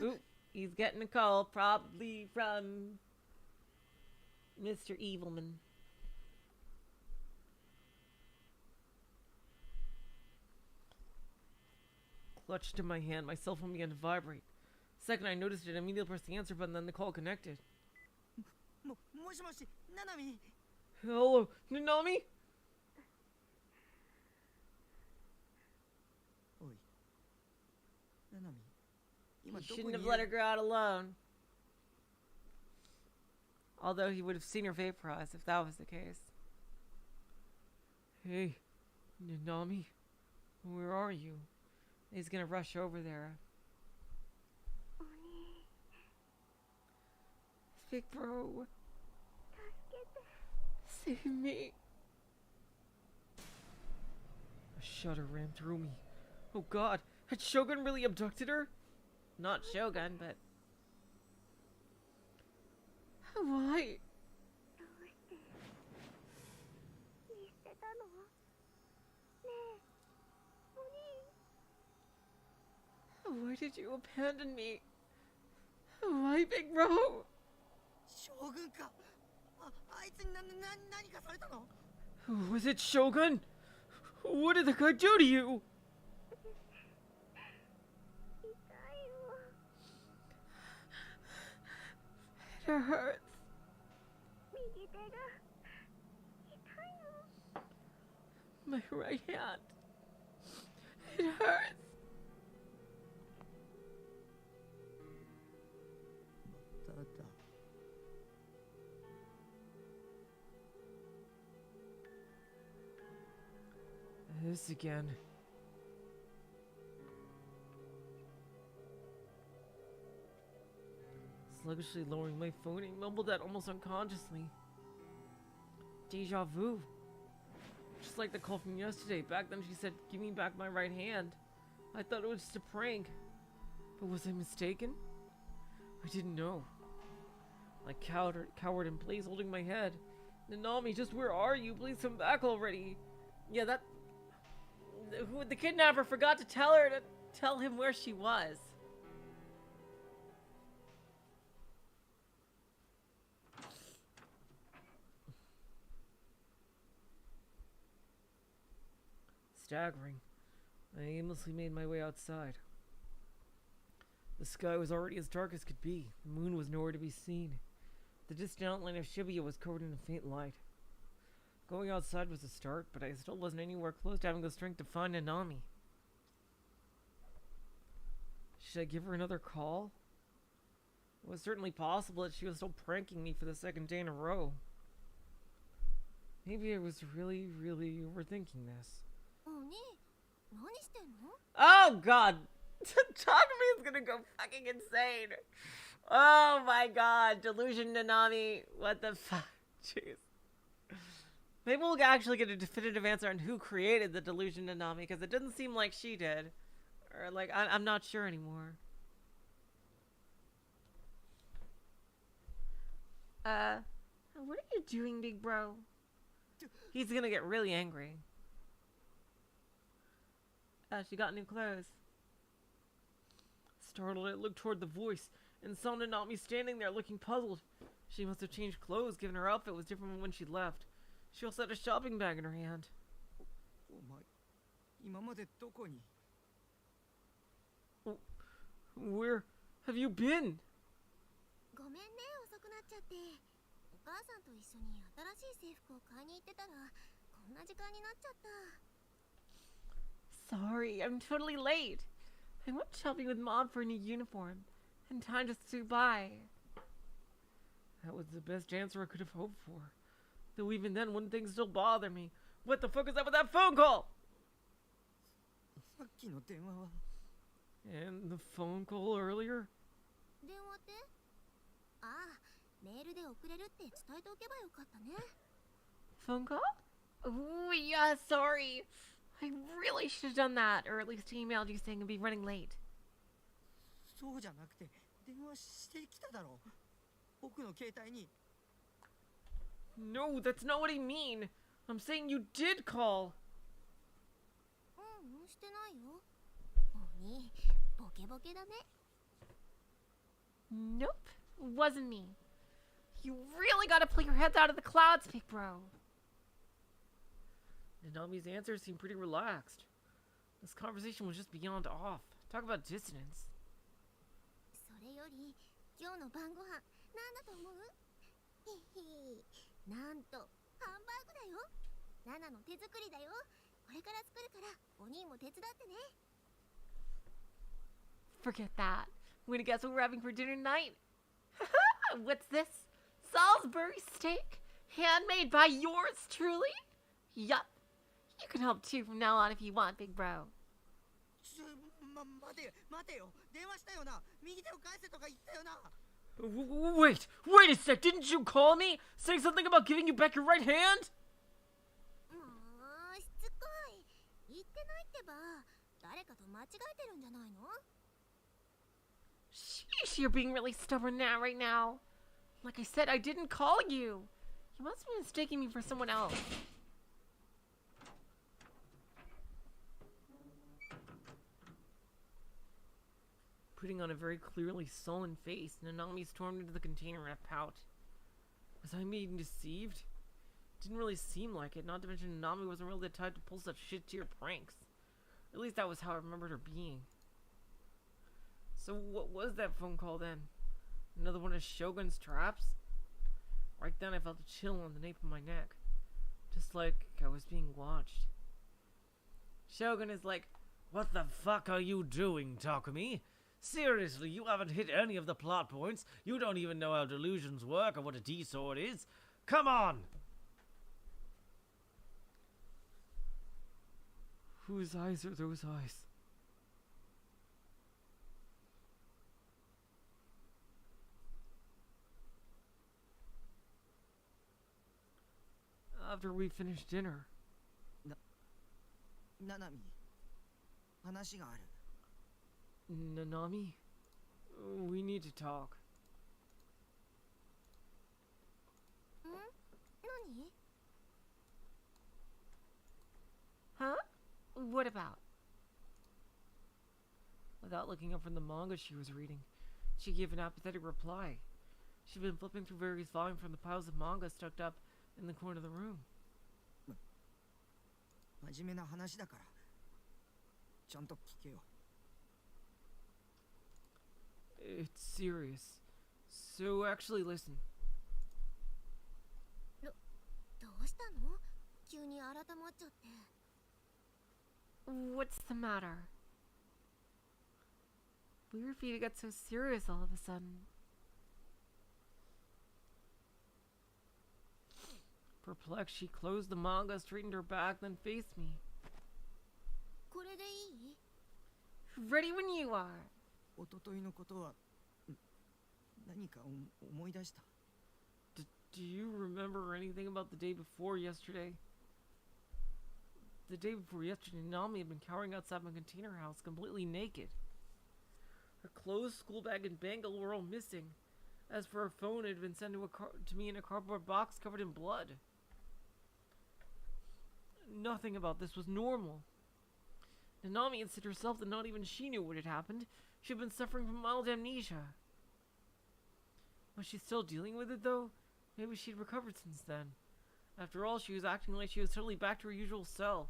Speaker 1: Ooh, he's getting a call, probably from Mr. Evilman. Clutched in my hand, my cell phone began to vibrate. Second I noticed it, I immediately pressed the answer button, then the call connected.
Speaker 3: もしもし、ナナミ。
Speaker 1: Hello, Nanami?
Speaker 3: おい、ナナミ。
Speaker 1: He shouldn't have let her go out alone. Although he would have seen her vaporize if that was the case. Hey, Nanami, where are you? He's gonna rush over there. Big bro, save me. A shudder ran through me. Oh god, had Shogun really abducted her? Not Shogun, but... Why? Why did you abandon me? Why, big bro?
Speaker 3: 将軍か。あいつに何かされたの？
Speaker 1: Was it Shogun? What did the guy do to you? It hurts. My right hand. It hurts. This again. Sluggishly lowering my phone, he mumbled that almost unconsciously. Deja vu. Just like the call from yesterday. Back then she said, "Give me back my right hand." I thought it was just a prank. But was I mistaken? I didn't know. I cowered in place, holding my head. Nanami, just where are you? Please come back already. Yeah, the kidnapper forgot to tell him where she was. staggering. I aimlessly made my way outside. The sky was already as dark as could be. The moon was nowhere to be seen. The distant outline of Shibuya was covered in a faint light. Going outside was a start, but I still wasn't anywhere close to having the strength to find Nanami. Should I give her another call? It was certainly possible that she was still pranking me for the second day in a row. Maybe I was really overthinking this. Oh god! Takumi is gonna go fucking insane! Oh my god, delusion Nanami, what the fuck? Jeez. Maybe we'll actually get a definitive answer on who created the delusion Nanami, because it didn't seem like she did. Or like, I'm not sure anymore. What are you doing, big bro? He's gonna get really angry. She got new clothes. Startled, I looked toward the voice and saw Nanami standing there looking puzzled. She must have changed clothes given her outfit was different from when she left. She also had a shopping bag in her hand. Where have you been? Sorry, I'm totally late. I went shopping with Mom for a new uniform, and time just flew by. That was the best answer I could have hoped for. Though even then, one thing still bothered me. What the fuck is up with that phone call? And the phone call earlier? Phone call? Oh, yeah, sorry. I really should have done that, or at least emailed you saying I'd be running late. No, that's not what I mean. I'm saying you did call. Nope, wasn't me. You really gotta pull your heads out of the clouds, big bro. Nanami's answers seemed pretty relaxed. This conversation was just beyond off. Talk about dissonance. Forget that. I'm gonna guess what we're having for dinner tonight. What's this? Salisbury steak? Handmade by yours truly? Yup. You can help too from now on if you want, big bro. Wait a sec, didn't you call me? Saying something about giving you back your right hand? Sheesh, you're being really stubborn now, right now. Like I said, I didn't call you. You must be mistaking me for someone else. Putting on a very clearly sullen face, Nanami stormed into the container in a pout. Was I being deceived? Didn't really seem like it, not to mention Nanami wasn't really the type to pull such shit-tier pranks. At least that was how I remembered her being. So what was that phone call then? Another one of Shogun's traps? Right then I felt a chill on the nape of my neck. Just like I was being watched. Shogun is like, "What the fuck are you doing, Takumi? Seriously, you haven't hit any of the plot points. You don't even know how delusions work or what a D-sword is. Come on!" Whose eyes are those eyes? After we finish dinner.
Speaker 3: Nanami, 話がある。
Speaker 1: Nanami? We need to talk. Huh? What about? Without looking up from the manga she was reading, she gave an apathetic reply. She'd been flipping through various volumes from the piles of manga stuck up in the corner of the room.
Speaker 3: 真面目な話だからちゃんと聞けよ。
Speaker 1: It's serious. So actually listen.
Speaker 2: どうしたの？急に改まっちゃって。
Speaker 1: What's the matter? Weird for you to get so serious all of a sudden. Perplexed, she closed the manga, straightened her back, then faced me.
Speaker 2: これでいい？
Speaker 1: Ready when you are.
Speaker 3: おとといのことは何か思い出した。
Speaker 1: Do you remember anything about the day before yesterday? The day before yesterday, Nanami had been cowering outside my container house, completely naked. Her clothes, school bag, and bangle were all missing. As for her phone, it had been sent to me in a cardboard box covered in blood. Nothing about this was normal. Nanami had said herself that not even she knew what had happened. She had been suffering from mild amnesia. Was she still dealing with it, though? Maybe she'd recovered since then. After all, she was acting like she was totally back to her usual self.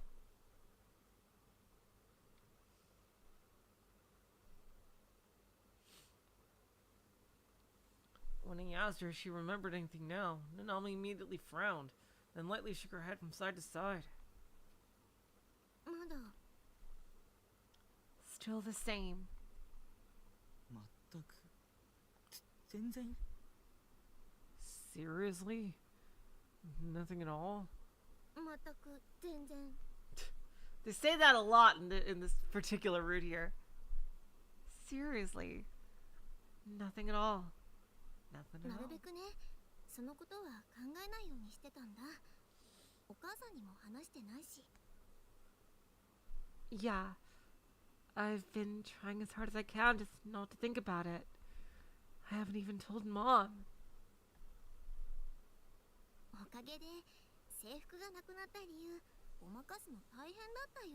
Speaker 1: When he asked her if she remembered anything now, Nanami immediately frowned, then lightly shook her head from side to side.
Speaker 2: まだ。
Speaker 1: Still the same.
Speaker 3: 全く全然。
Speaker 1: Seriously? Nothing at all?
Speaker 2: 全く全然。
Speaker 1: They say that a lot in this particular route here. Seriously? Nothing at all. Nothing at
Speaker 2: なる
Speaker 1: all.
Speaker 2: べくね、そのことは考えないようにしてたんだ。お母さんにも話してないし。
Speaker 1: Yeah. I've been trying as hard as I can just not to think about it. I haven't even told Mom.
Speaker 2: おかげで制服がなくなった理由ごまかすの大変だったよ。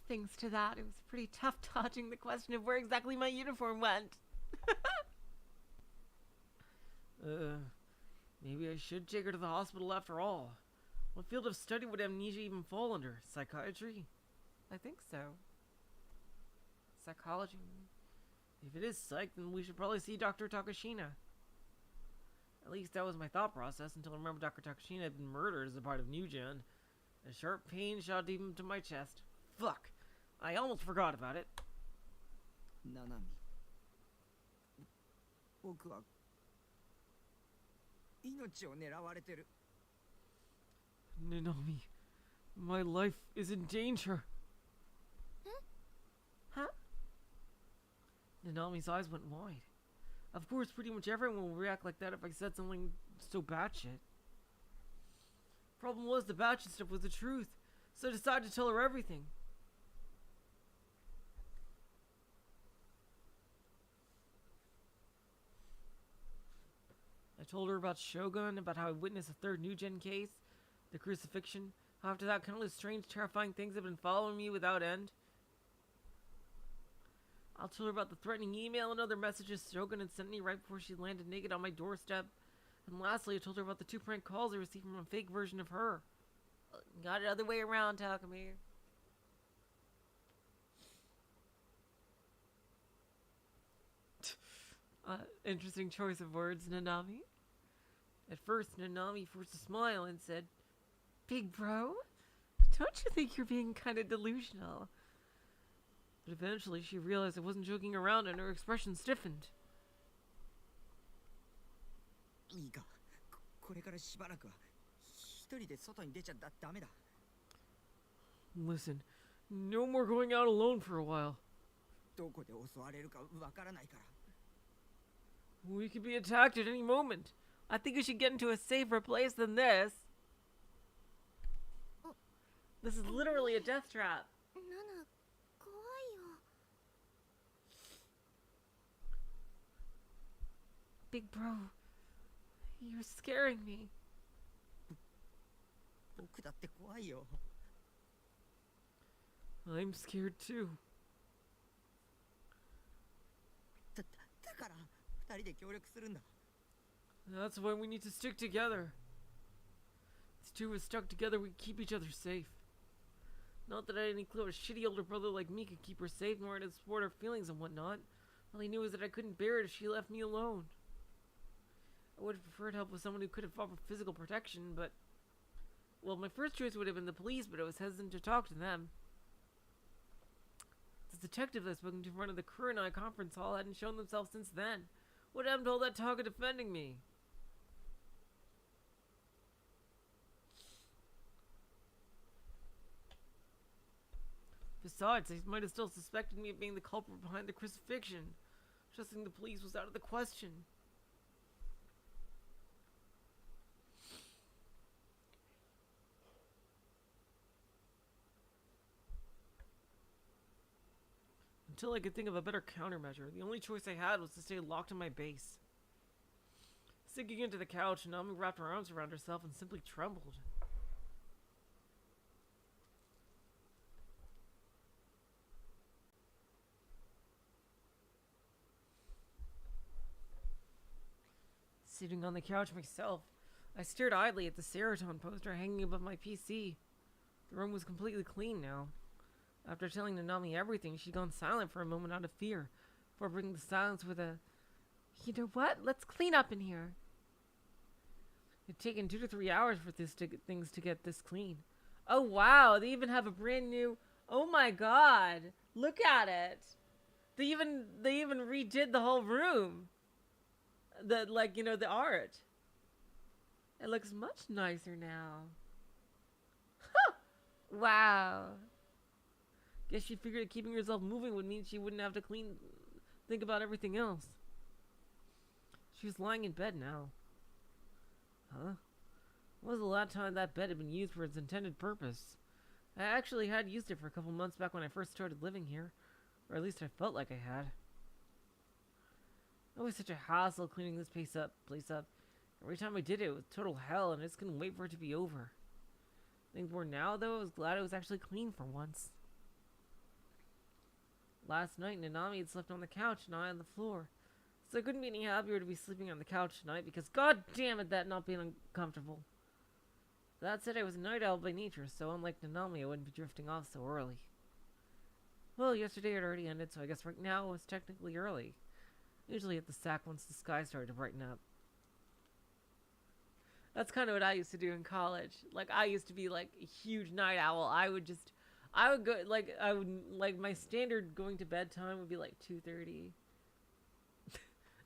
Speaker 1: Thanks to that, it was pretty tough dodging the question of where exactly my uniform went. Maybe I should take her to the hospital after all. What field of study would amnesia even fall under? Psychiatry? I think so. Psychology. If it is psych, then we should probably see Dr. Takashina. At least that was my thought process until I remembered Dr. Takashina had been murdered as a part of New Gen. A sharp pain shot deep into my chest. Fuck. I almost forgot about it.
Speaker 3: ナナミ、僕は命を狙われてる。
Speaker 1: Nanami, my life is in danger. Huh? Nanami's eyes went wide. Of course, pretty much everyone will react like that if I said something so batshit. Problem was, the batshit stuff was the truth, so I decided to tell her everything. I told her about Shogun, about how I witnessed a third New Gen case, the crucifixion, how after that countless strange, terrifying things have been following me without end. I'll tell her about the threatening email and other messages Shogun had sent me right before she landed naked on my doorstep. And lastly, I told her about the 2 prank calls I received from a fake version of her. Got it other way around, Takumi. Interesting choice of words, Nanami. At first, Nanami forced a smile and said, "Big bro, don't you think you're being kind of delusional?" But eventually she realized I wasn't joking around and her expression stiffened.
Speaker 3: いいか、これからしばらくは一人で外に出ちゃダメだ。
Speaker 1: Listen, no more going out alone for a while.
Speaker 3: どこで襲われるかわからないから。
Speaker 1: We could be attacked at any moment. I think you should get into a safer place than this. This is literally a death trap.
Speaker 2: ナナ、怖いよ。
Speaker 1: Big bro, you're scaring me.
Speaker 3: 僕だって怖いよ。
Speaker 1: I'm scared too.
Speaker 3: だから二二人で協力するんだ。
Speaker 1: That's why we need to stick together. These two were stuck together, we keep each other safe. Not that I had any clue a shitty older brother like me could keep her safe, nor to support her feelings and whatnot. All I knew was that I couldn't bear it if she left me alone. I would have preferred help with someone who could have offered physical protection, but... Well, my first choice would have been the police, but I was hesitant to talk to them. The detective I'd spoken to in front of the crew and I conference hall hadn't shown themselves since then. What happened to all that talk of defending me? Besides, they might have still suspected me of being the culprit behind the crucifixion. Trusting the police was out of the question. Until I could think of a better countermeasure, the only choice I had was to stay locked in my base. Sinking into the couch, Nanami wrapped her arms around herself and simply trembled. Sitting on the couch myself, I stared idly at the serotonin poster hanging above my PC. The room was completely clean now. After telling Nanami everything, she'd gone silent for a moment out of fear, before breaking the silence with a, "You know what? Let's clean up in here." It'd taken 2 to 3 hours for things to get this clean. Oh wow, they even have a brand new, oh my god, look at it. They even redid the whole room. The art. It looks much nicer now. Wow. Guess she figured keeping herself moving would mean she wouldn't have to think about everything else. She was lying in bed now. Huh? When was the last time that bed had been used for its intended purpose? I actually had used it for a couple months back when I first started living here. Or at least I felt like I had. It was such a hassle cleaning this place up. Every time I did it, it was total hell, and I just couldn't wait for it to be over. Things were now, though, I was glad it was actually clean for once. Last night, Nanami had slept on the couch and I on the floor. So I couldn't be any happier to be sleeping on the couch tonight because god damn it, that not being uncomfortable. That said, I was a night owl by nature, so unlike Nanami, I wouldn't be drifting off so early. Well, yesterday had already ended, so I guess right now it was technically early. Usually hit the sack once the sky started to brighten up. That's kind of what I used to do in college. Like, I used to be like a huge night owl. I would go, my standard going to bed time would be like 2:30.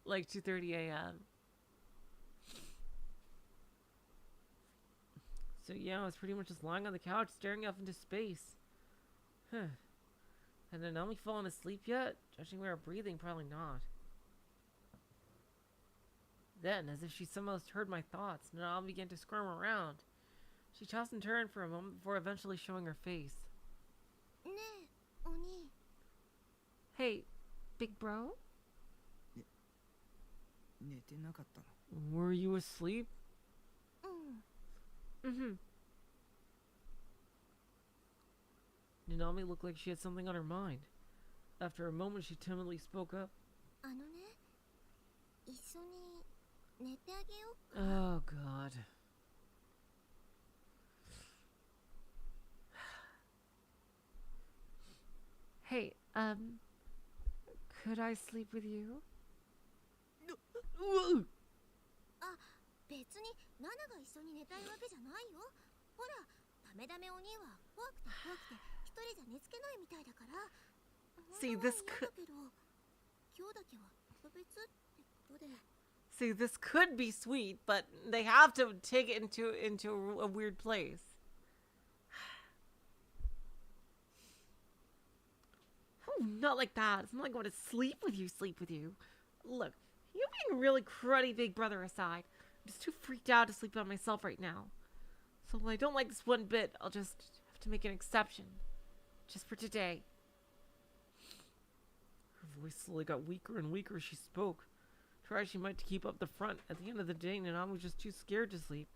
Speaker 1: Like 2:30 a.m. So yeah, I was pretty much just lying on the couch staring off into space. Huh. Had Nanami fallen asleep yet? Judging by her breathing, probably not. Then, as if she somehow heard my thoughts, Nanami began to squirm around. She tossed and turned for a moment before eventually showing her face. Hey, big bro? Were you asleep? Nanami looked like she had something on her mind. After a moment, she timidly spoke up. Oh, God. Hey, could I sleep with you?
Speaker 2: あ、別にナナが一緒に寝たいわけじゃないよ。ほら、ダメダメお兄は怖くて一人じゃ寝つけないみたいだから。
Speaker 1: See, this could...
Speaker 2: 今日だけは特別ってことで。
Speaker 1: See, this could be sweet, but they have to take it into a weird place. Ooh, not like that. It's not like I want to sleep with you. Look, you being really cruddy big brother aside, I'm just too freaked out to sleep by myself right now. So while I don't like this one bit, I'll just have to make an exception. Just for today. Her voice slowly got weaker and weaker as she spoke. Try as she might to keep up the front. At the end of the day, Nanami was just too scared to sleep.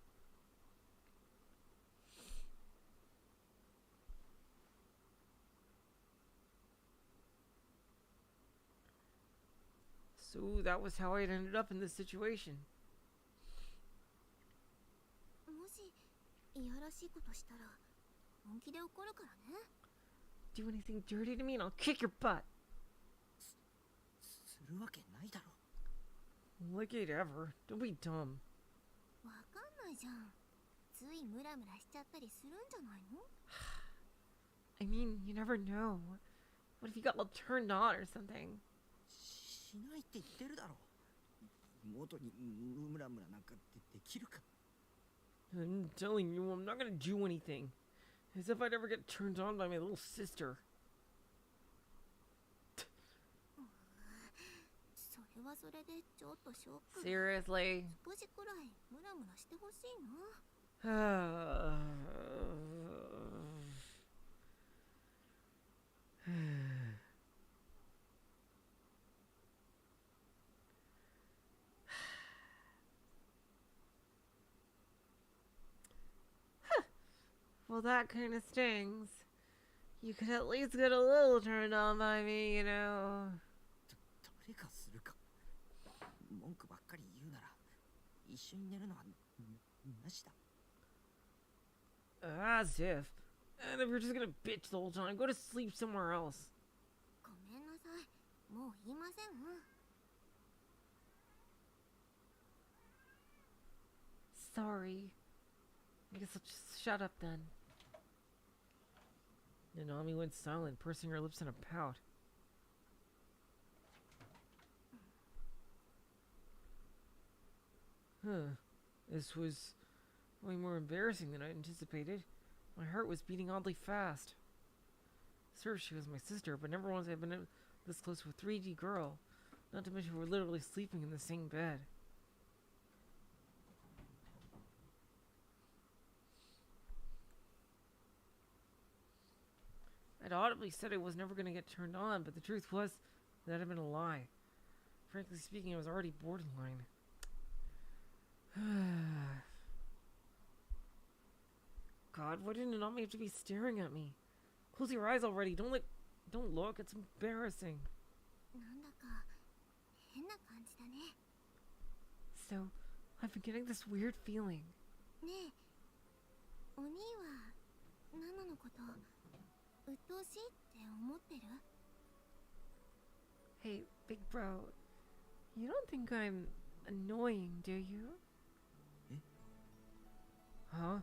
Speaker 1: So that was how I had ended up in this situation.
Speaker 2: もしいやらしいことしたら本気で怒るからね。
Speaker 1: Do anything dirty to me and I'll kick your butt.
Speaker 3: するわけないだろ。
Speaker 1: Like it ever. Don't be dumb.
Speaker 2: わかんないじゃん。ついムラムラしちゃったりするんじゃないの？
Speaker 1: I mean, you never know. What if you got all turned on or something?
Speaker 3: しないって言ってるだろ。元にムラムラなんかできるか。
Speaker 1: I'm telling you, I'm not gonna do anything. As if I'd ever get turned on by my little sister.
Speaker 2: それはそれでちょっとショック。
Speaker 1: Seriously?
Speaker 2: 少しくらいムラムラしてほしいな。
Speaker 1: Well, that kind of stings. You could at least get a little turned on by me, you know.
Speaker 3: 誰がするか。文句ばっかり言うなら一緒に寝るのはなしだ。
Speaker 1: As if. And if you're just gonna bitch the whole time, go to sleep somewhere else.
Speaker 2: ごめんなさい。もう言いません。
Speaker 1: Sorry. I guess I'll just shut up then. Nanami went silent, pursing her lips in a pout. Huh. This was way more embarrassing than I anticipated. My heart was beating oddly fast. Sure, she was my sister, but never once have I been this close to a 3D girl. Not to mention we're literally sleeping in the same bed. I'd audibly said I was never going to get turned on, but the truth was that had been a lie. Frankly speaking, I was already borderline. God, why didn't Nanami have to be staring at me? Close your eyes already. Don't look. It's embarrassing.
Speaker 2: なんだか変な感じだね。
Speaker 1: So, I've been getting this weird feeling.
Speaker 2: ねえ、お兄はナナのこと鬱陶しいって思ってる？
Speaker 1: Hey, big bro. You don't think I'm annoying, do you?
Speaker 3: Eh?
Speaker 1: Huh?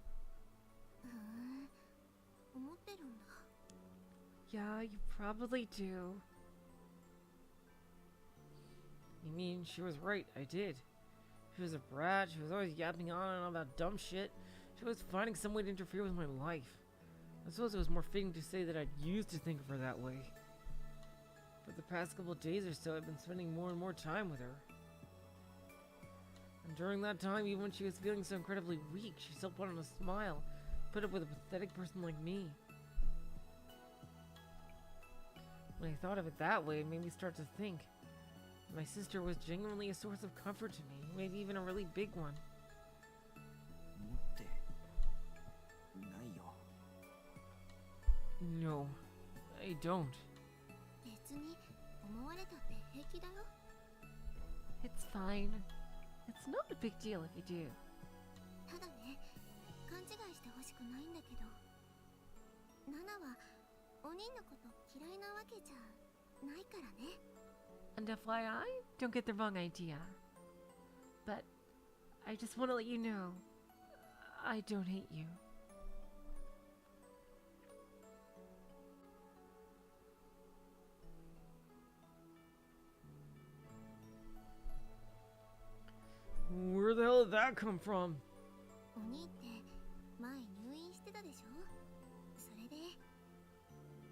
Speaker 2: 思ってるんだ。
Speaker 1: Yeah, you probably do. You mean she was right, I did. She was a brat, she was always yapping on and on about dumb shit. She was finding some way to interfere with my life. I suppose it was more fitting to say that I'd used to think of her that way. For the past couple of days or so, I've been spending more and more time with her. And during that time, even when she was feeling so incredibly weak, she still put on a smile, put up with a pathetic person like me. When I thought of it that way, it made me start to think. My sister was genuinely a source of comfort to me, maybe even a really big one.
Speaker 3: 持ってないよ。
Speaker 1: No, I don't.
Speaker 2: 別に思われたって平気だよ。
Speaker 1: It's fine. It's not a big deal if you do.
Speaker 2: ただね、勘違いしてほしくないんだけど、ナナはお兄のこと嫌いなわけじゃないからね。
Speaker 1: And FYI, don't get the wrong idea. But I just want to let you know, I don't hate you. Where the hell did that come from?
Speaker 2: お兄って前入院してたでしょ？それで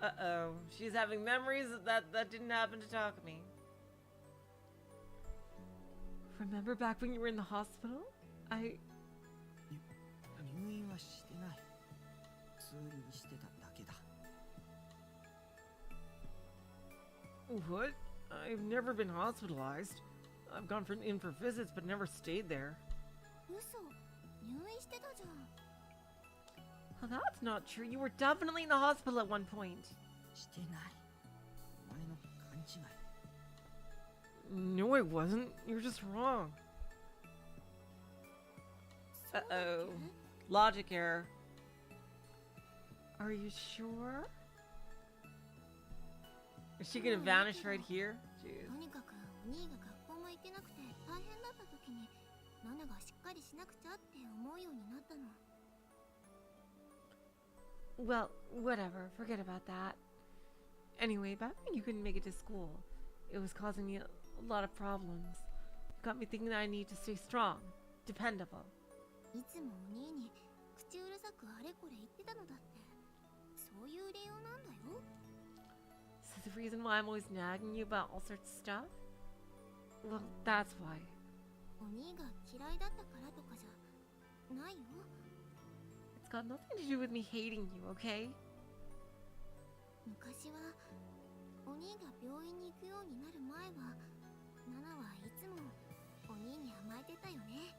Speaker 1: Uh-oh, she's having memories that didn't happen to Takumi. Remember back when you were in the hospital?
Speaker 3: 入院はしてない。通院してただけだ。
Speaker 1: What? I've never been hospitalized. I've gone in for visits but never stayed there.
Speaker 2: 嘘、入院してたじゃん。
Speaker 1: Well, that's not true. You were definitely in the hospital at one point.
Speaker 3: してない。お前の勘違い。
Speaker 1: No, I wasn't. You're just wrong. Uh-oh. Logic error. Are you sure? Is she gonna vanish right here? Jeez.
Speaker 2: とにかくお兄が学校も行けなくて大変だった時にナナがしっかりしなくちゃって思うようになったの。
Speaker 1: Well, whatever. Forget about that. Anyway, back when you couldn't make it to school, it was causing me a lot of problems. It got me thinking that I need to stay strong, dependable.
Speaker 2: いつもお兄に口うるさくあれこれ言ってたのだって。そういう理由なんだよ。
Speaker 1: So the reason why I'm always nagging you about all sorts of stuff? Well, that's why.
Speaker 2: お兄が嫌いだったからとかじゃないよ。
Speaker 1: It's got nothing to do with me hating you, okay?
Speaker 2: 昔はお兄が病院に行くようになる前はナナはいつもお兄に甘えてたよね。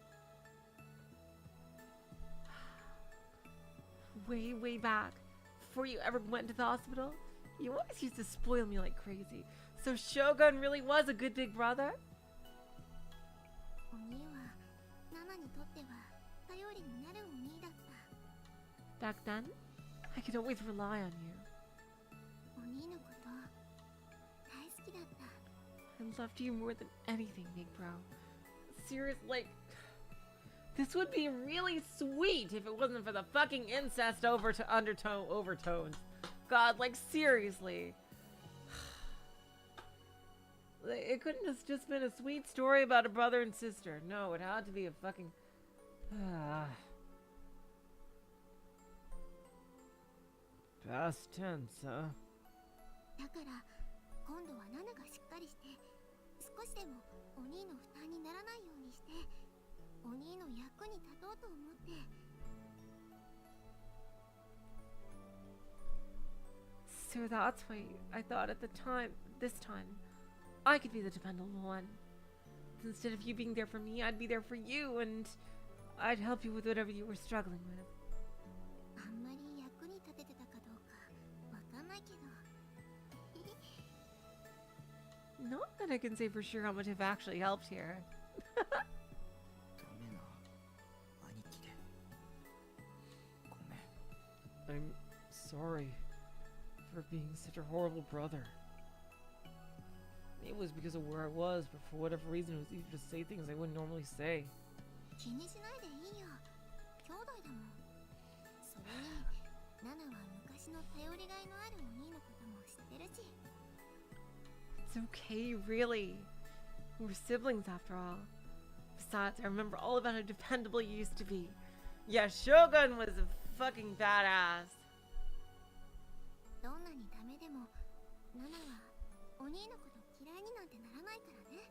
Speaker 1: Way back, before you ever went to the hospital, you always used to spoil me like crazy. So Shogun really was a good big brother?
Speaker 2: お兄はナナにとっては頼りになるお兄だった。
Speaker 1: Back then, I could always rely on you.
Speaker 2: お兄のこと大好きだった。
Speaker 1: I loved you more than anything, big bro. Serious, like... This would be really sweet if it wasn't for the fucking incest overtones. God, like, seriously. It couldn't have just been a sweet story about a brother and sister. No, it had to be a fucking... Past tense, huh?
Speaker 2: だから今度はナナがしっかりして少しでもお兄の負担にならないようにしてお兄の役に立とうと思って。
Speaker 1: So that's why I thought at the time, this time, I could be the dependable one. Instead of you being there for me, I'd be there for you, and I'd help you with whatever you were struggling with.
Speaker 2: あんまり役に立ててたかどうかわかんないけど。
Speaker 1: Not that I can say for sure how much I've actually helped here.
Speaker 3: ダメな兄貴でごめん。
Speaker 1: I'm sorry for being such a horrible brother. It was because of where I was, but for whatever reason it was easier to say things I wouldn't normally say.
Speaker 2: 気にしないでいいよ。兄弟だもん。それにナナは昔の頼りがいのあるお兄のことも知ってるし。
Speaker 1: It's okay, really. We're siblings after all. Besides, I remember all about how dependable you used to be. Yeah, Shogun was a fucking badass.
Speaker 2: どんなにダメでもナナはお兄のこと嫌いになんてならないからね。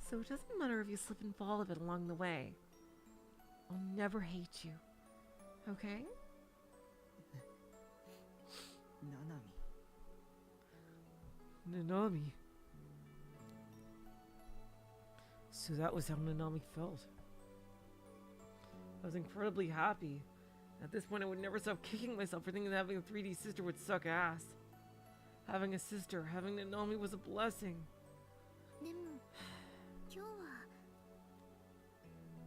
Speaker 1: So it doesn't matter if you slip and fall a bit along the way. I'll never hate you. Okay?
Speaker 3: ナナミ。
Speaker 1: Nanami. So that was how Nanami felt. I was incredibly happy. At this point, I would never stop kicking myself for thinking that having a 3D sister would suck ass. Having a sister, having Nanami was a blessing.
Speaker 2: でも今日は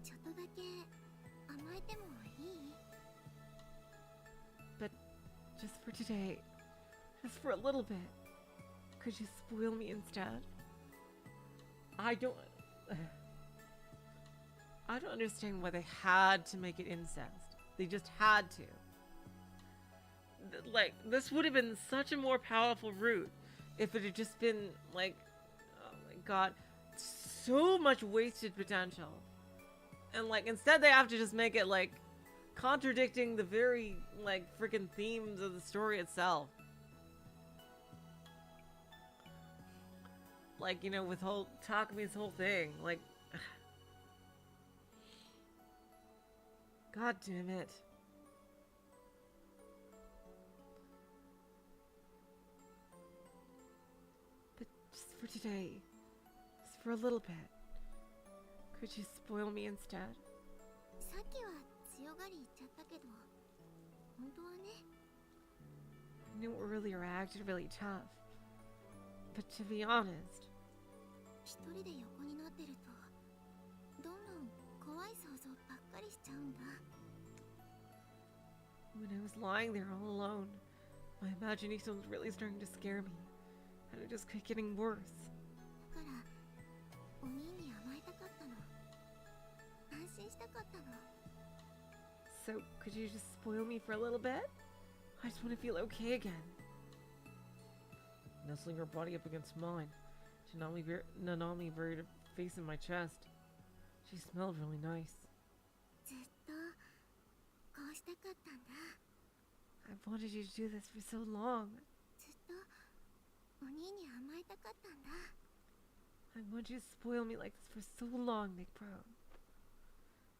Speaker 2: ちょっとだけ甘えてもいい？
Speaker 1: But just for today, just for a little bit, could you spoil me instead? I don't understand why they had to make it incest. They just had to. Like, this would have been such a more powerful route if it had just been, like, oh my god, so much wasted potential. And, like, instead they have to just make it, like, contradicting the very, like, freaking themes of the story itself. Like, you know, with Takami's whole thing, like... God damn it. But just for today, just for a little bit, could you spoil me instead?
Speaker 2: さっきは強がり言っちゃったけど本当はね。
Speaker 1: I knew earlier I acted really tough, But to be honest,
Speaker 2: 一人で横になってるとどんどん怖い想像ばっかりしちゃうんだ。
Speaker 1: when I was lying there all alone, my imagination was really starting to scare me, and it just kept getting worse.
Speaker 2: だからお兄に甘えたかったの。安心したかったの。
Speaker 1: So, could you just spoil me for a little bit? I just want to feel okay again. Nestling her body up against mine, Nanami buried her face in my chest. She smelled really nice.
Speaker 2: ずっとこうしたかったんだ。
Speaker 1: I've wanted you to do this for so long.
Speaker 2: ずっとお兄に甘えたかったんだ。
Speaker 1: I wanted you to spoil me like this for so long, Nick Pro.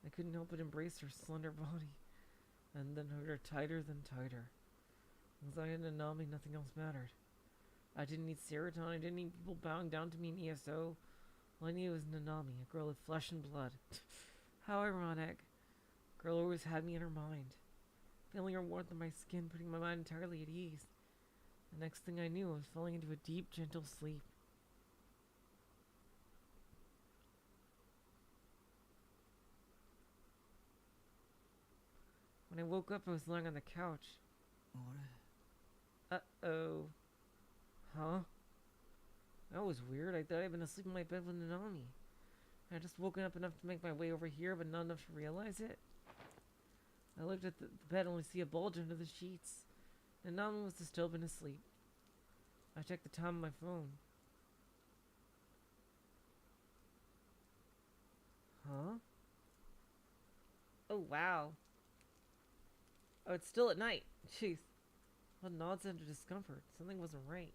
Speaker 1: I couldn't help but embrace her slender body, and then hug her tighter than tighter. As I had Nanami, nothing else mattered. I didn't need serotonin, I didn't need people bowing down to me in ESO. All I needed was Nanami, a girl of flesh and blood. How ironic. Girl always had me in her mind. Feeling her warmth on my skin, putting my mind entirely at ease. The next thing I knew, I was falling into a deep, gentle sleep. When I woke up, I was lying on the couch.
Speaker 3: あれ
Speaker 1: Uh-oh. Huh? That was weird. I thought I'd been asleep in my bed with Nanami. I just woken up enough to make my way over here, but not enough to realize it. I looked at the bed and only see a bulge under the sheets. Nanami was still been asleep. I checked the time on my phone. Huh? Oh, wow. Oh, it's still at night. Jeez. What an odd sense of discomfort. Something wasn't right.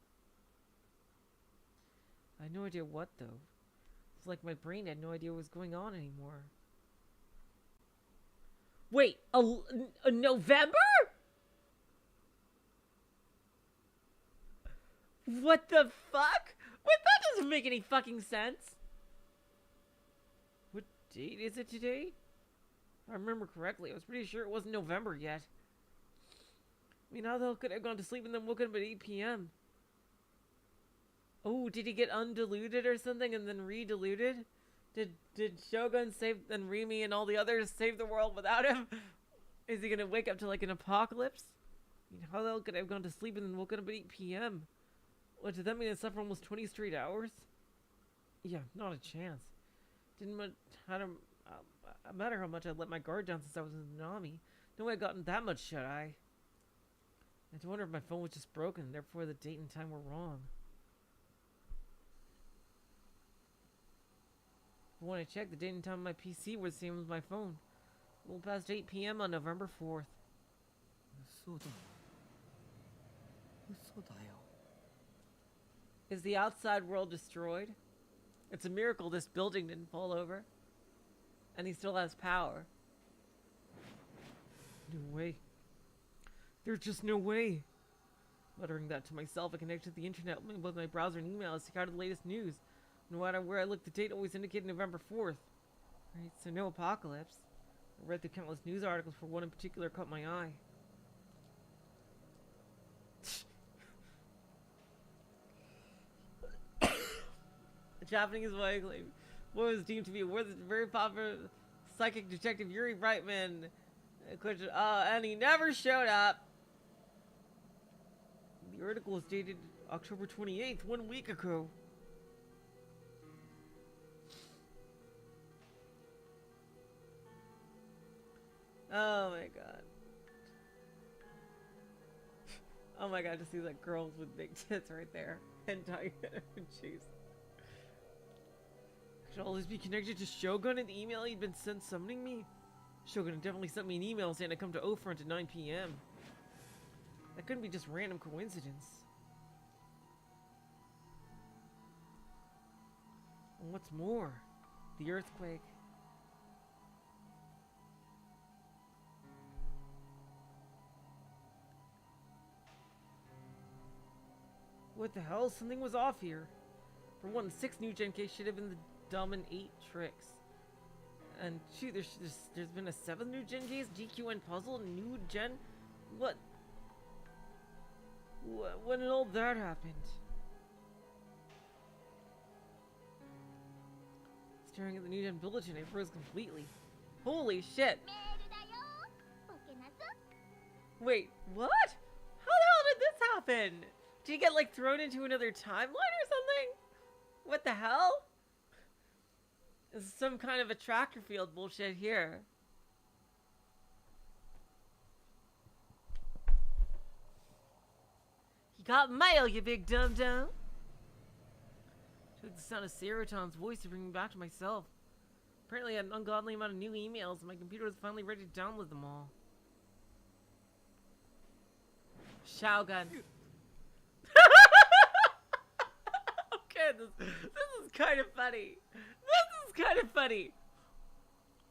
Speaker 1: I had no idea what, though. It's like my brain had no idea what was going on anymore. Wait, a November? What the fuck? Wait, that doesn't make any fucking sense. What date is it today? If I remember correctly, I was pretty sure it wasn't November yet. I mean, how the hell could I have gone to sleep and then woken up at 8 p.m.? Oh, did he get undiluted or something and then re-diluted? Did Shogun save and Rimi and all the others save the world without him? Is he gonna wake up to like an apocalypse? I mean, how the hell could I have gone to sleep and then woken up at 8 p.m.? What, did that mean I slept for almost 20 straight hours? Yeah, not a chance. Didn't matter how much I let my guard down since I was in Nanami. No way I gotten that much shut-eye. I had to wonder if my phone was just broken, therefore the date and time were wrong. But when I checked, the date and time on my PC were the same as my phone. A little past 8 p.m. on November 4th.
Speaker 3: 嘘だ嘘だよ
Speaker 1: Is the outside world destroyed? It's a miracle this building didn't fall over. And he still has power. No way. There's just no way. Muttering that to myself, I connected to the internet with my browser and email to seek out the latest news. No matter where I looked, the date always indicated November 4th. Right, so no apocalypse. I read through countless news articles, for one in particular caught my eye. The Japanese Weekly was deemed to be a very popular psychic detective Yuri Brightman, and he never showed up. The article is dated October 28th, 1 week ago. Oh my god. Oh my god, to see like girls with big tits right there. Hentai. Jeez. Should all this be connected to Shogun and the email he'd been sent summoning me? Shogun definitely sent me an email saying to come to O-Front at 9 p.m. That couldn't be just random coincidence. And what's more, the earthquake. What the hell? Something was off here. For one, 6 new Gen K should have been the dumb and 8 tricks. And shoot, there's been a 7th new Gen K's GQN puzzle, new Gen. What? When did all that happened? Staring at the new bulletin, I froze completely. Holy shit!
Speaker 2: メールだよボケナス
Speaker 1: Wait, what? How the hell did this happen? Did he get like thrown into another timeline or something? What the hell? This is some kind of attractor field bullshit here. You got mail, you big dum-dum. Took the sound of Seroton's voice to bring me back to myself. Apparently I had an ungodly amount of new emails and my computer was finally ready to download them all. Shogun. Okay, this is kind of funny. This is kind of funny.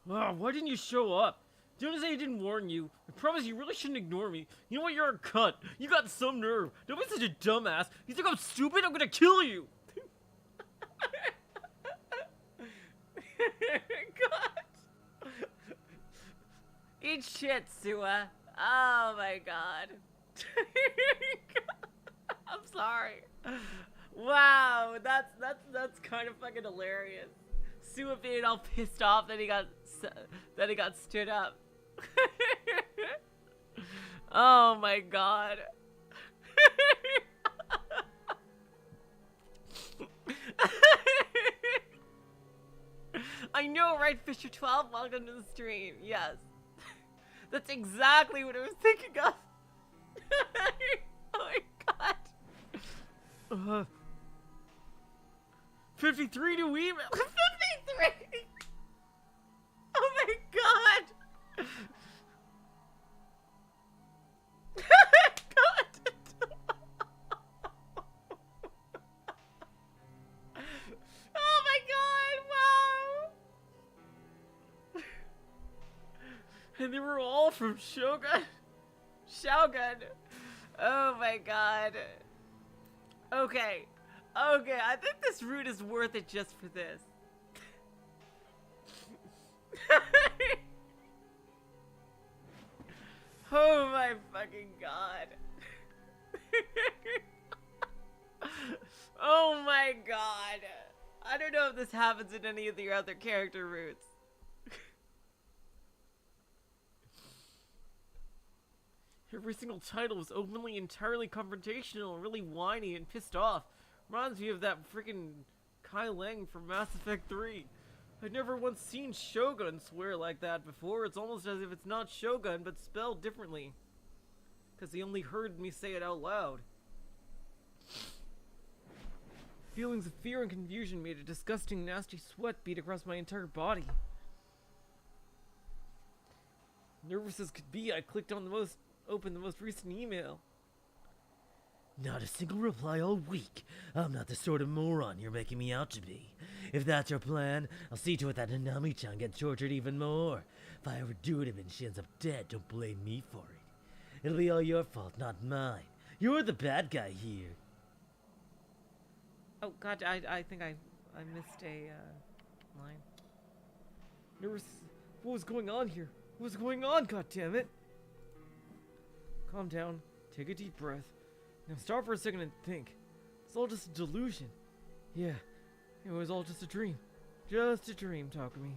Speaker 1: Oh, why didn't you show up? Don't say I didn't warn you. I promise you really shouldn't ignore me. You know what? You're a cunt. You got some nerve. Don't be such a dumbass. You think I'm stupid? I'm gonna kill you. God. Eat shit, Sua. Oh my god. I'm sorry. Wow, that's kind of fucking hilarious. Sua being all pissed off that he got stood up. Oh my god. I know, right, Fisher 12? Welcome to the stream. Yes. That's exactly what I was thinking of. Oh my god. 53 new email. 53! Oh my god. God. Oh my god, wow. And they were all from Shogun. Oh my god. Okay. Okay, I think this route is worth it just for this. Oh my fucking god. Oh my god. I don't know if this happens in any of the other character routes. Every single title was openly entirely confrontational and really whiny and pissed off. Reminds me of that freaking Kai Lang from Mass Effect 3. I'd never once seen Shogun swear like that before. It's almost as if it's not Shogun, but spelled differently. Because he only heard me say it out loud. Feelings of fear and confusion made a disgusting, nasty sweat beat across my entire body. Nervous as could be, I clicked on open the most recent email.
Speaker 5: Not a single reply all week. I'm not the sort of moron you're making me out to be. If that's your plan, I'll see to it that Nanami-chan gets tortured even more. If I ever do it and she ends up dead, don't blame me for it. It'll be all your fault, not mine. You're the bad guy here.
Speaker 1: Oh god, I think I missed a line.
Speaker 6: Nervous. What was going on here? What was going on, goddammit? Calm down. Take a deep breath. Now stop for a second and think. It's all just a delusion. Yeah, it was all just a dream. Just a dream, Takumi.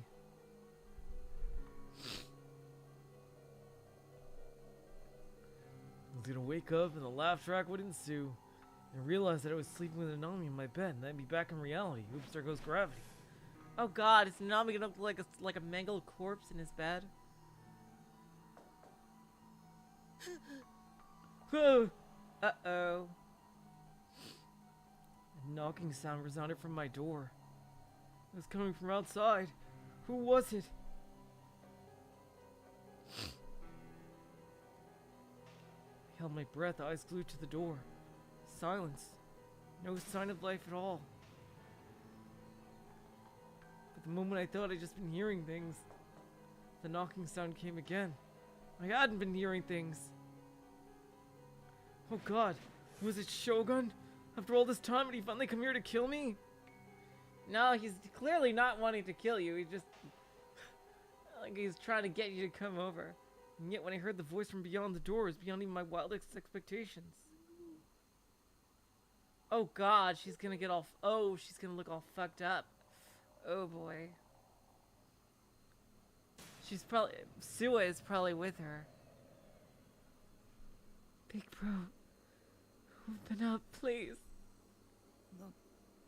Speaker 6: I was gonna wake up and the laugh track would ensue. And realize that I was sleeping with Nanami in my bed and then be back in reality. Oops, there goes gravity.
Speaker 1: Oh god, is Nanami gonna look like a mangled corpse in his bed? Uh-oh.
Speaker 6: A knocking sound resounded from my door. It was coming from outside. Who was it? I held my breath, eyes glued to the door. Silence. No sign of life at all. But the moment I thought I'd just been hearing things, the knocking sound came again. I hadn't been hearing things. Oh god, was it Shogun? After all this time, did he finally come here to kill me?
Speaker 1: No, he's clearly not wanting to kill you. He just... like he's trying to get you to come over.
Speaker 6: And yet when I heard the voice from beyond the door, it was beyond even my wildest expectations.
Speaker 1: Oh god, she's gonna get all... oh, she's gonna look all fucked up. Oh boy. She's probably... Sua is probably with her. Big bro. Open up, please.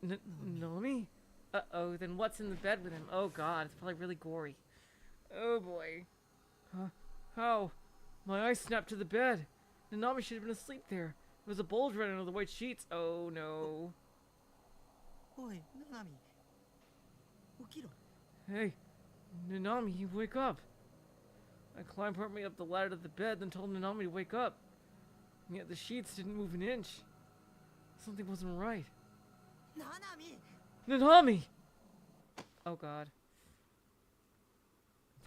Speaker 1: Nanami? Uh-oh, then what's in the bed with him? Oh god, it's probably really gory. Oh boy. Huh? How? My eyes snapped to the bed. Nanami should have been asleep there. There was a bulge right under the white sheets. Oh no.
Speaker 3: Oi, Nanami. Okiro.
Speaker 1: Hey, Nanami, you wake up. I climbed partway up the ladder to the bed, then told Nanami to wake up. And yet the sheets didn't move an inch. Something wasn't right.
Speaker 3: Nanami!
Speaker 1: Nanami! Oh god.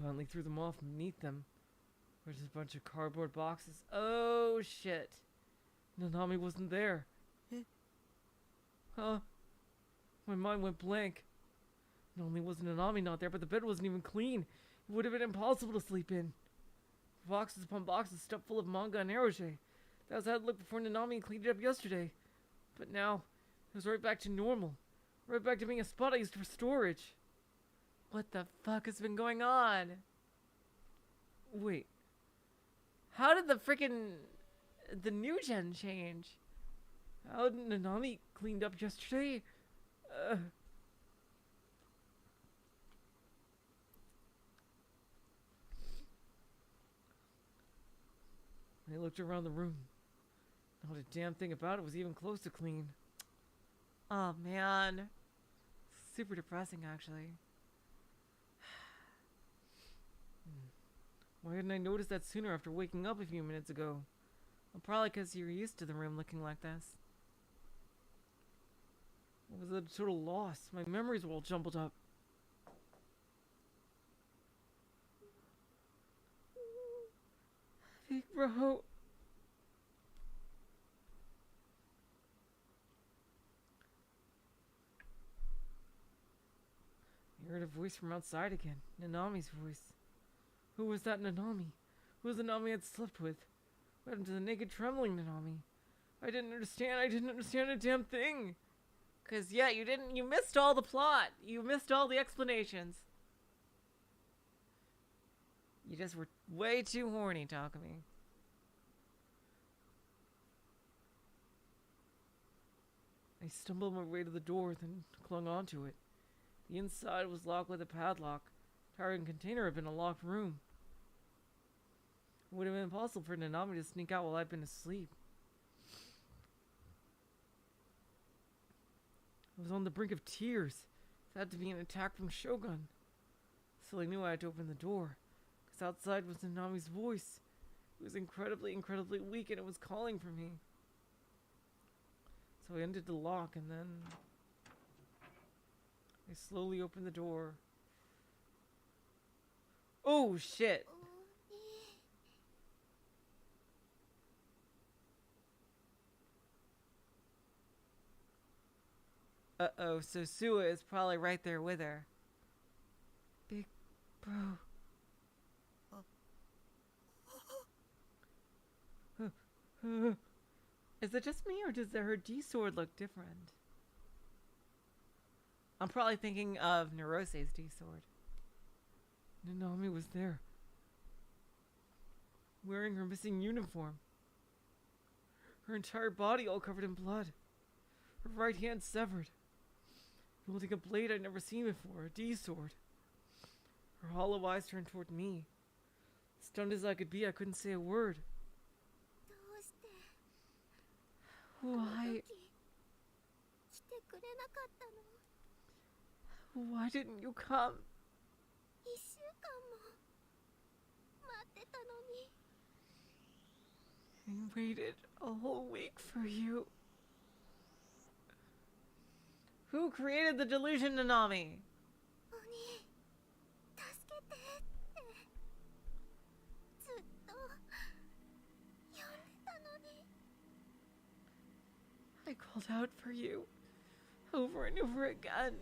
Speaker 1: Finally threw them off beneath them. There's just a bunch of cardboard boxes. Oh shit. Nanami wasn't there.
Speaker 3: Eh?
Speaker 1: Huh? My mind went blank. Not only was Nanami not there, but the bed wasn't even clean. It would have been impossible to sleep in. Boxes upon boxes stuffed full of manga and eroge. That was how it looked before Nanami cleaned it up yesterday. But now, it was right back to normal. Right back to being a spot I used for storage. What the fuck has been going on? Wait. How did the new gen change? How did Nanami cleaned up yesterday? I looked around the room. Not a damn thing about it was even close to clean. Oh man. Super depressing actually. Why didn't I notice that sooner after waking up a few minutes ago? Well, probably because you're used to the room looking like this. It was a total loss. My memories were all jumbled up. Big bro. I heard a voice from outside again. Nanami's voice. Who was that Nanami? Who was the Nanami I had slept with? What happened to the naked, trembling Nanami? I didn't understand a damn thing. Cause yeah, you missed all the plot. You missed all the explanations. You just were way too horny, Takumi. I stumbled my way to the door, then clung onto it. The inside was locked with a padlock. The entire container had been a locked room. It would have been impossible for Nanami to sneak out while I'd been asleep. I was on the brink of tears. It had to be an attack from Shogun. So I knew I had to open the door. Because outside was Nanami's voice. It was incredibly, incredibly weak and it was calling for me. So I undid the lock and then I slowly opened the door. Oh shit! Uh-oh, so Sua is probably right there with her. Big bro. Is it just me or does her D-sword look different? I'm probably thinking of Nerose's D-sword. Nanami was there. Wearing her missing uniform. Her entire body all covered in blood. Her right hand severed. Wielding a blade I'd never seen before, a D-sword. Her hollow eyes turned toward me. Stunned as I could be, I couldn't say a word. Why? Why didn't you come? I waited a whole week for you. Who created the delusion, Nanami? I called out for you over and over again.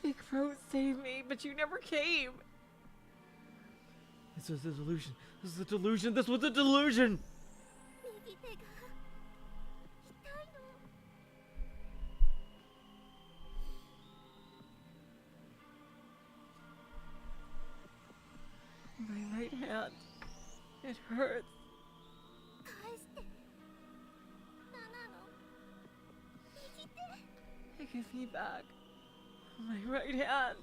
Speaker 1: Big Bro, save me, but you never came. This was a delusion. This was a delusion. This was a delusion. Give me back my right hand.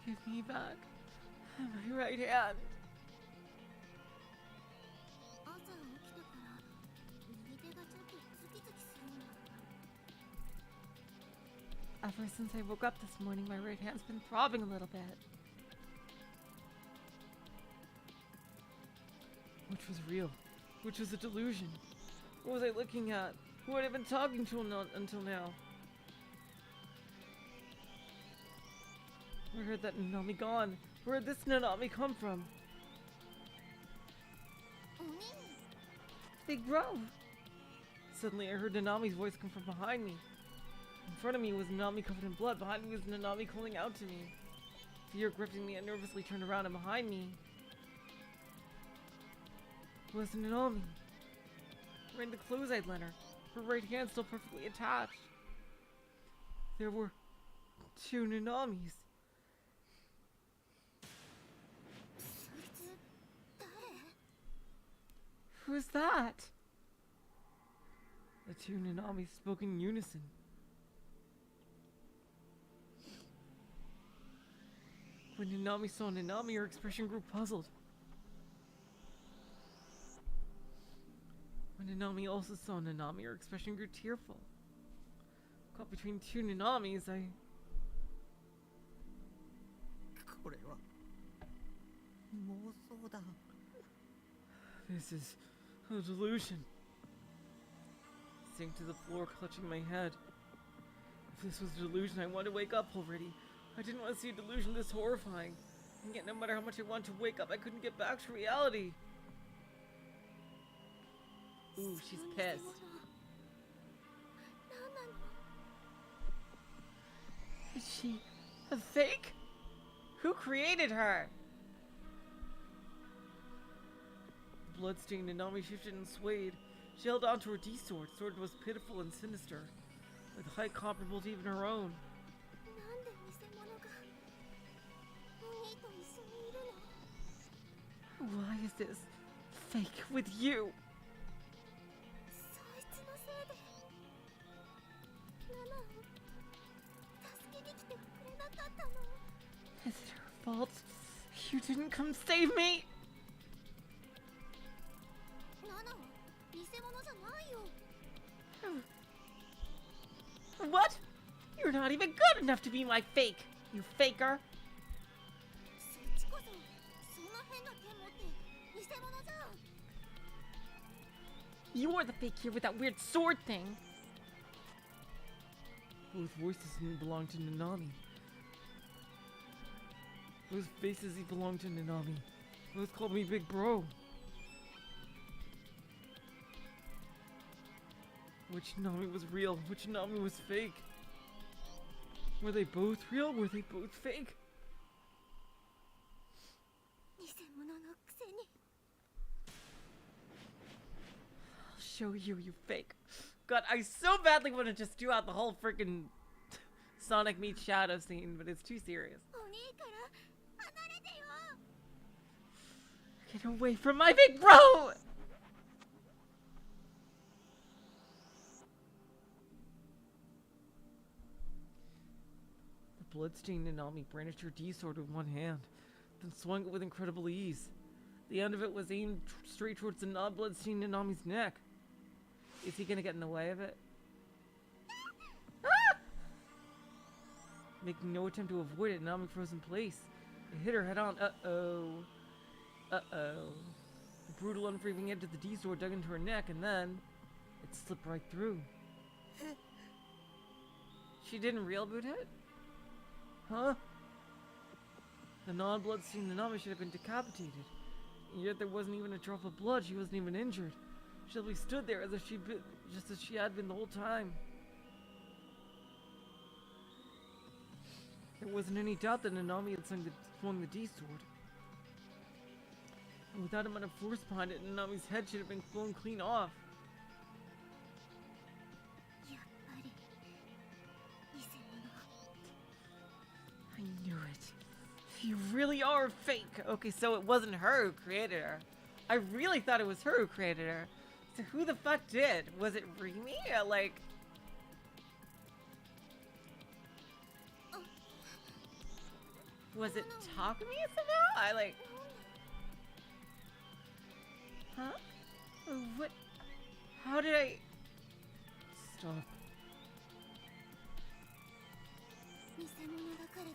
Speaker 1: Give me back my right hand.
Speaker 2: 朝起きてから右手がちょっとズキズキするんだ。
Speaker 1: Ever since I woke up this morning, my right hand's been throbbing a little bit.
Speaker 6: Which was real? Which was a delusion? What was I looking at? Who had I been talking to until now? Where had that Nanami gone? Where had this Nanami come from?
Speaker 2: お兄、
Speaker 1: Big bro.
Speaker 6: Suddenly I heard Nanami's voice come from behind me. In front of me was Nanami covered in blood. Behind me was Nanami calling out to me. Fear gripping me, I nervously turned around, and behind me was Nanami. Wearing the clothes I'd lent her, her right hand still perfectly attached. There were 2 Nanamis.
Speaker 2: そいつ誰？
Speaker 1: Who's that?
Speaker 6: The 2 Nanamis spoke in unison. When Nanami saw Nanami, her expression grew puzzled. When Nanami also saw Nanami, her expression grew tearful. Caught between 2 Nanamis,
Speaker 3: これは妄想だ。
Speaker 6: This is a delusion. Sank to the floor, clutching my head. If this was a delusion, I wanted to wake up already. I didn't want to see a delusion this horrifying. And yet, no matter how much I wanted to wake up, I couldn't get back to reality.
Speaker 1: Ooh, she's
Speaker 2: その偽
Speaker 1: pissed.
Speaker 2: 物何なの？
Speaker 1: Is she a fake? Who created her?
Speaker 6: The bloodstained Nanami shifted and swayed. She held onto her D-sword. The sword was pitiful and sinister, with height comparable to even her own.
Speaker 2: なんで偽物がお兄と一緒にいるの？
Speaker 1: Why is this fake with you?
Speaker 2: そいつのせいでナナを助けに来てくれなかったの？
Speaker 1: Is it her fault? You didn't come save me?
Speaker 2: ナナは偽物じゃないよ。
Speaker 1: What? You're not even good enough to be my fake, you faker.
Speaker 2: そっちこそそんな変な剣持って偽物じゃん。
Speaker 1: You're the fake here with that weird sword thing.
Speaker 6: Both voices didn't belong to Nanami. Both faces belonged to Nanami. Both called me Big Bro. Which Nanami was real? Which Nanami was fake? Were they both real? Were they both fake?
Speaker 2: 偽物のくせに。
Speaker 1: I'll show you, you fake. God, I so badly want to just do out the whole freaking Sonic meets Shadow scene, but it's too serious.
Speaker 2: お兄から離れてよ。
Speaker 1: Get away from my big bro!
Speaker 6: The bloodstained Nanami brandished her D-sword with one hand, then swung it with incredible ease. The end of it was aimed straight towards the non-bloodstained Nanami's neck. Is he gonna get in the way of it? Ah! Making no attempt to avoid it, Nanami froze in place. It hit her head on. Uh-oh. Uh-oh. The brutal, unforgiving edge of the D-sword dug into her neck, and then it slipped right through.
Speaker 1: She didn't real boot it?
Speaker 6: Huh? The non-bloodstained Nanami should have been decapitated. And yet there wasn't even a drop of blood. She wasn't even injured. She simply stood there as if just as she had been the whole time. There wasn't any doubt that Nanami had swung the D-sword. And without a amount of force behind it, Nanami's head should have been blown clean off.
Speaker 2: やっぱり偽物。
Speaker 1: I knew it. You really are fake. Okay, so it wasn't her who created her. I really thought it was her who created her. So who the fuck did? Was it Rimi? Like... Was it Takumi somehow? I like... Huh? What? How did I... Stop.
Speaker 2: 偽物だからだ。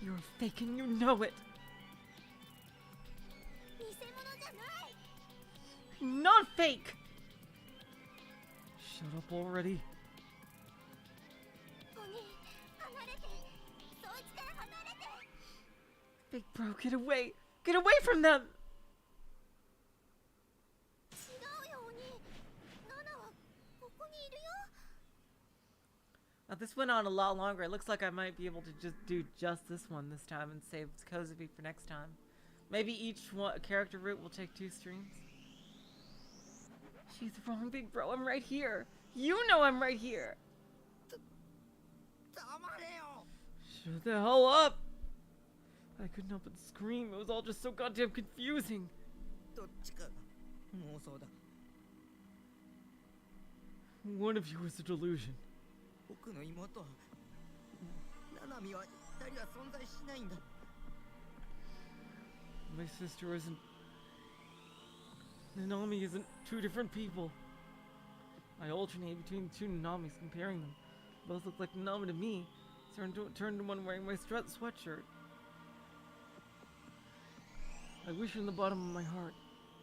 Speaker 1: You're fake and you know it.
Speaker 2: 偽物じゃない。
Speaker 1: I'm not fake.
Speaker 6: Shut up already.
Speaker 2: お兄、離れて。そいつから離れて。
Speaker 1: Fake bro, get away. Get away from them.
Speaker 2: 違うよ、お兄。ナナはここにいるよ。
Speaker 1: Now this went on a lot longer. It looks like I might be able to just do just this one this time and save Kozupii for next time. Maybe each one character route will take 2 streams. She's wrong, big bro. I'm right here. You know I'm right here.
Speaker 3: 黙れよ。
Speaker 6: Shut the hell up! I couldn't help but scream. It was all just so goddamn confusing.
Speaker 3: どっちかが妄想だ。
Speaker 6: One of you is a delusion.
Speaker 3: 僕の妹はナナミは二人は存在しないんだ。
Speaker 6: My sister isn't... Nanami isn't 2 different people. I alternate between the 2 Nanamis, comparing them. Both look like Nanami to me. Turned to one wearing my sweatshirt. I wish from the bottom of my heart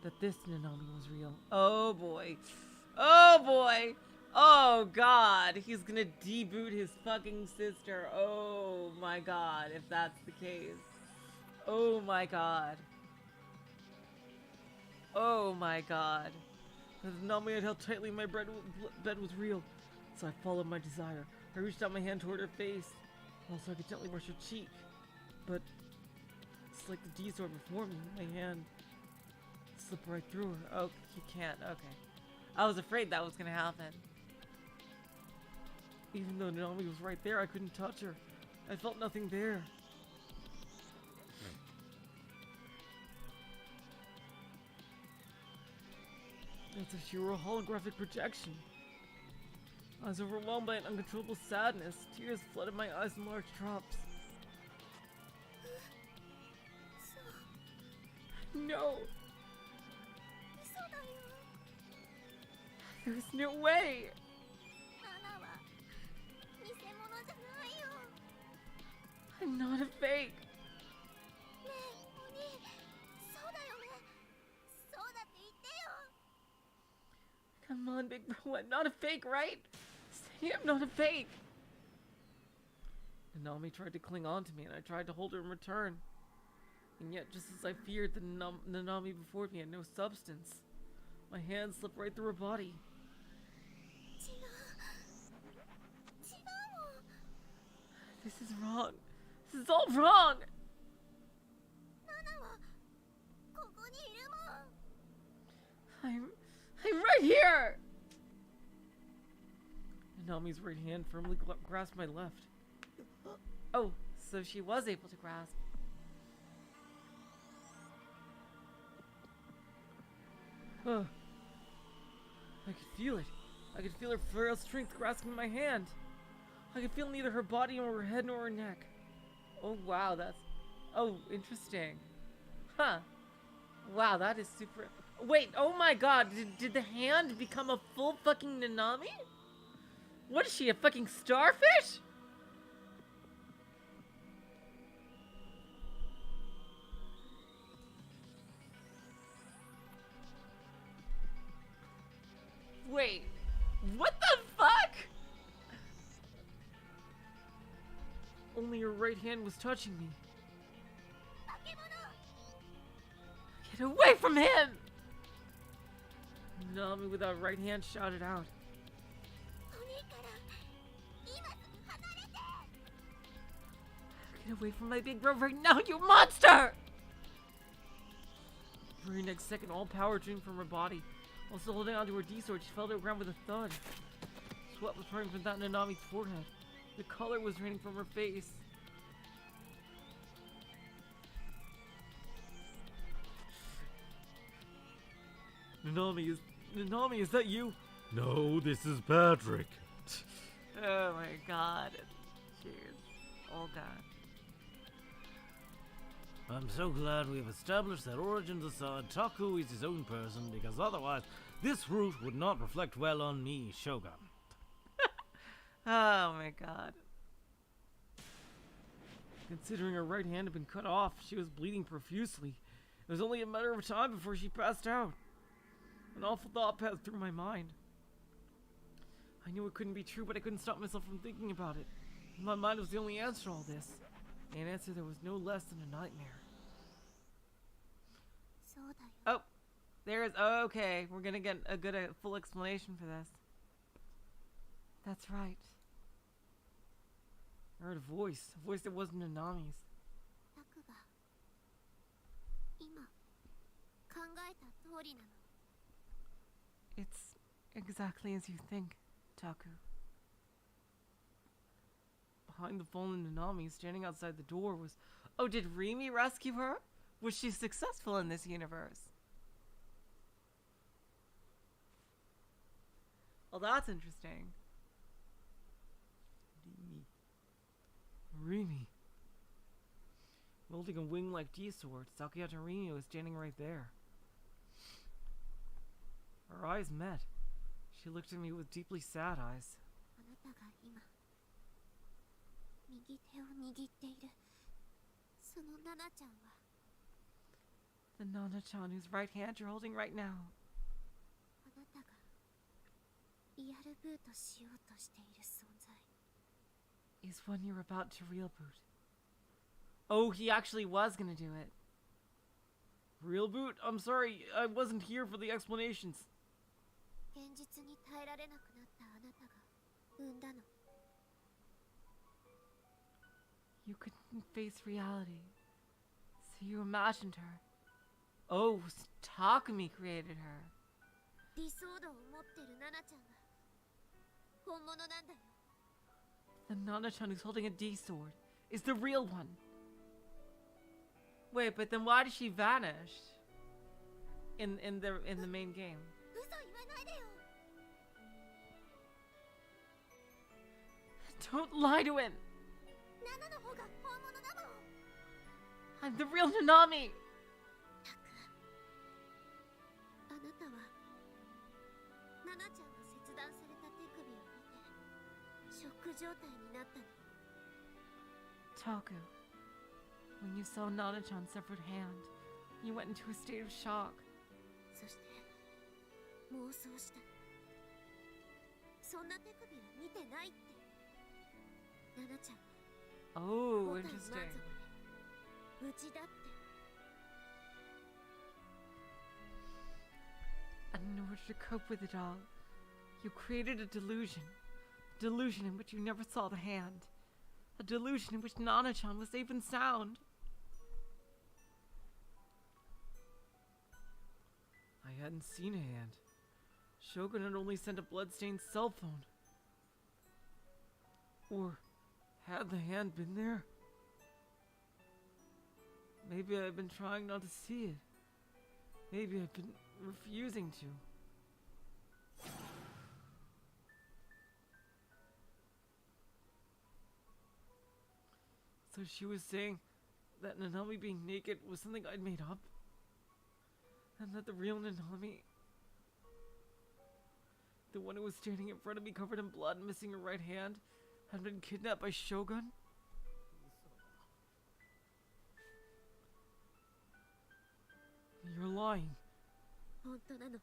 Speaker 6: that this Nanami was real.
Speaker 1: Oh boy. Oh boy. Oh god. He's gonna deboot his fucking sister. Oh my god, if that's the case. Oh my god. Oh my god.
Speaker 6: As Nanami had held tightly, my bed was real. So I followed my desire. I reached out my hand toward her face. Also, I could gently brush her cheek. But it's like the D-sword before me. My hand slipped right through her.
Speaker 1: Oh, you can't. Okay. I was afraid that was gonna happen.
Speaker 6: Even though Nanami was right there, I couldn't touch her. I felt nothing there. As if she were a holographic projection. I was overwhelmed by an uncontrollable sadness. Tears flooded my eyes in large drops. No!
Speaker 2: 嘘だよ。
Speaker 1: There's no way!
Speaker 2: ナナは偽物じゃないよ。
Speaker 1: I'm not a fake!
Speaker 2: ねえ、お兄、そうだよね。そうだって言ってよ。
Speaker 1: Come on, big bro. I'm not a fake, right? Say I'm not a fake!
Speaker 6: Nanami tried to cling on to me, and I tried to hold her in return. And yet, just as I feared, the Nanami before me had no substance. My hand slipped right through her body.
Speaker 2: 違う。違うもん。
Speaker 1: This is wrong. This is all wrong!
Speaker 2: ナナはここにいるもん。
Speaker 1: I'm right here!
Speaker 6: Nanami's right hand firmly grasped my left.
Speaker 1: Oh, so she was able to grasp.
Speaker 6: I could feel it. I could feel her frail strength grasping my hand. I could feel neither her body nor her head nor her neck.
Speaker 1: Oh, wow, that's... Oh, interesting. Huh. Wow, that is super... Wait, oh my god, did the hand become a full fucking Nanami? What is she, a fucking starfish? Wait, what the fuck?
Speaker 6: Only her right hand was touching me.
Speaker 2: 化け物。
Speaker 1: Get away from him!
Speaker 6: Nanami with that right hand shouted out.
Speaker 2: お兄から今すぐ離れて。
Speaker 1: Get away from my big bro right now, you monster!
Speaker 6: The very next second, all power drained from her body. While still holding onto her D-sword, she fell to the ground with a thud. Sweat was pouring from that Nanami's forehead.
Speaker 1: The color was draining from her face.
Speaker 6: Nanami, is that you?
Speaker 5: No, this is Patrick.
Speaker 1: Oh my god. Jeez. All gone.
Speaker 5: I'm so glad we've established that Origins aside, Taku is his own person, because otherwise this route would not reflect well on me, Shogun.
Speaker 1: Oh my god.
Speaker 6: Considering her right hand had been cut off, she was bleeding profusely. It was only a matter of time before she passed out. An awful thought passed through my mind. I knew it couldn't be true, but I couldn't stop myself from thinking about it. My mind was the only answer to all this. An answer that was no less than a nightmare.
Speaker 2: そうだよ。
Speaker 1: Oh, there's. Oh, okay, we're gonna get a good, full explanation for this. That's right.
Speaker 6: I heard a voice that wasn't Nanami's.
Speaker 2: タクが今考えた通りなの。
Speaker 1: It's exactly as you think, Taku.
Speaker 6: Behind the fallen Nanami, standing outside the door, was...
Speaker 1: Oh, did Rimi rescue her? Was she successful in this universe? Well, that's interesting.
Speaker 6: Rimi. Wielding a wing-like D-sword, Sakiyata Rimi was standing right there. Our eyes met. She looked at me with deeply sad eyes.
Speaker 2: あなたが今右手を握っているそのナナちゃんは
Speaker 1: The Nana-chan whose right hand you're holding right now.
Speaker 2: あなたがリアルブートしようとしている存在
Speaker 1: Is one you're about to real boot. Oh, he actually was gonna do it.
Speaker 6: Real boot? I'm sorry, I wasn't here for the explanations.
Speaker 2: 現実に耐えられなくなったあなたが産んだの
Speaker 1: You couldn't face reality, so you imagined her. Oh, Takumi created her.
Speaker 2: 理想度を持ってるナナちゃんが本物なんだよ
Speaker 1: The Nana-chan who's holding a D-sword is the real one. Wait, but then why did she vanish in the main game?
Speaker 2: 嘘言わないでよ
Speaker 1: Don't lie to him.
Speaker 2: ナナの方が本物なの
Speaker 1: I'm the real Nanami.
Speaker 2: あなたはナナちゃんが切断された手首を見てショック状態になったの
Speaker 1: Taku, when you saw Nana-chan's severed hand, you went into a state of shock.
Speaker 2: そして妄想したそんな手首を見てないってナナちゃん
Speaker 1: Oh,
Speaker 2: ボタン満
Speaker 1: interesting.
Speaker 2: 足で無事だって
Speaker 1: And in order to cope with it all, you created a delusion. A delusion in which you never saw the hand. A delusion in which Nana-chan was safe and sound.
Speaker 6: I hadn't seen a hand. Shogun had only sent a bloodstained cell phone. Or had the hand been there? Maybe I've been trying not to see it. Maybe I've been refusing to. So she was saying that Nanami being naked was something I'd made up? And that the real Nanami, the one who was standing in front of me covered in blood and missing her right hand, had been kidnapped by Shogun? You're lying.
Speaker 2: 本当なの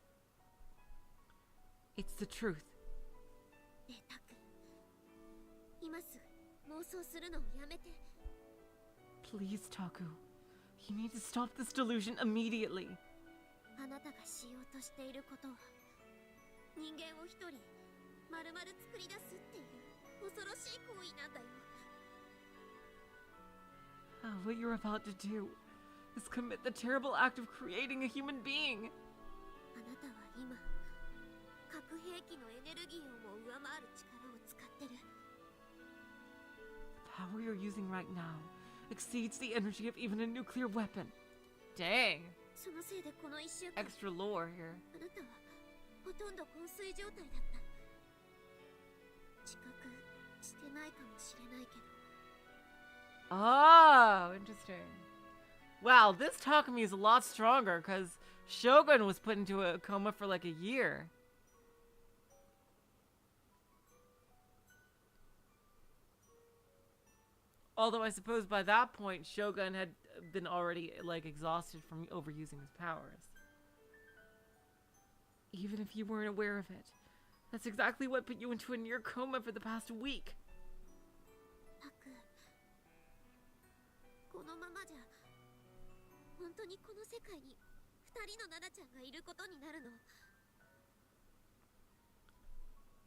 Speaker 1: It's the truth.
Speaker 2: ねえタク今すぐ妄想するのをやめて
Speaker 1: Please, Taku. You need to stop this delusion immediately.
Speaker 2: あなたがしようとしていることは人間を一人丸々作り出すっていう恐ろしい行為なんだよ
Speaker 1: What you're about to do is commit the terrible act of creating a human being.
Speaker 2: あなたは今核兵器のエネルギーをも上回る力を使ってる
Speaker 1: power you're using right now exceeds the energy of even a nuclear weapon. Dang.
Speaker 2: そのせいでこの1週間
Speaker 1: Extra lore here.
Speaker 2: あなたはほとんど昏睡状態だった。自覚してないかもしれないけど。
Speaker 1: Oh, interesting. Wow, this Takumi is a lot stronger because Shogun was put into a coma for like a year. Although I suppose by that point, Shogun had been already like exhausted from overusing his powers. Even if you weren't aware of it, that's exactly what put you into a near coma for the past week.
Speaker 2: タク、このままじゃ本当にこの世界に2人のナナちゃんがいることになるの。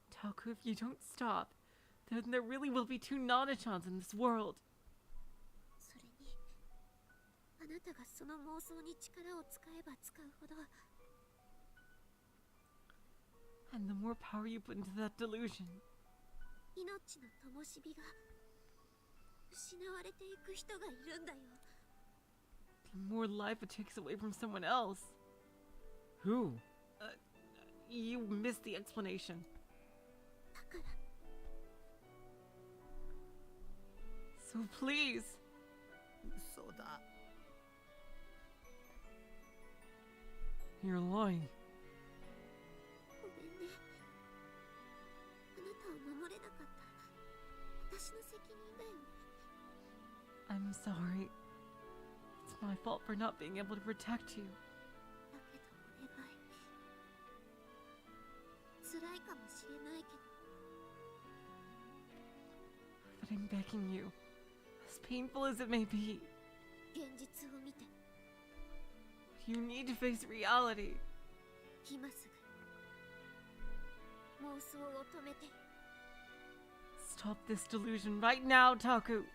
Speaker 1: Taku, if you don't stop, then there really will be 2 Nana-chans in this world.
Speaker 2: それにあなたがその妄想に力を使えば使うほど
Speaker 1: And the more power you put into that delusion,
Speaker 2: 命の灯火が失われていく人がいるんだよ。
Speaker 1: the more life it takes away from someone else.
Speaker 6: Who?
Speaker 1: You missed the explanation.
Speaker 2: だから
Speaker 1: So please,
Speaker 3: 嘘だ。
Speaker 6: You're lying.
Speaker 2: ごめんね。あなたを守れなかった私の責任だよね。
Speaker 1: I'm sorry. It's my fault for not being able to protect you.
Speaker 2: だけどお願い。辛いかもしれないけど
Speaker 1: But I'm begging you, as painful as it may be,
Speaker 2: 現実を見て
Speaker 1: you need to face reality.
Speaker 2: 今すぐ妄想を止めて。
Speaker 1: Stop this delusion right now, Taku.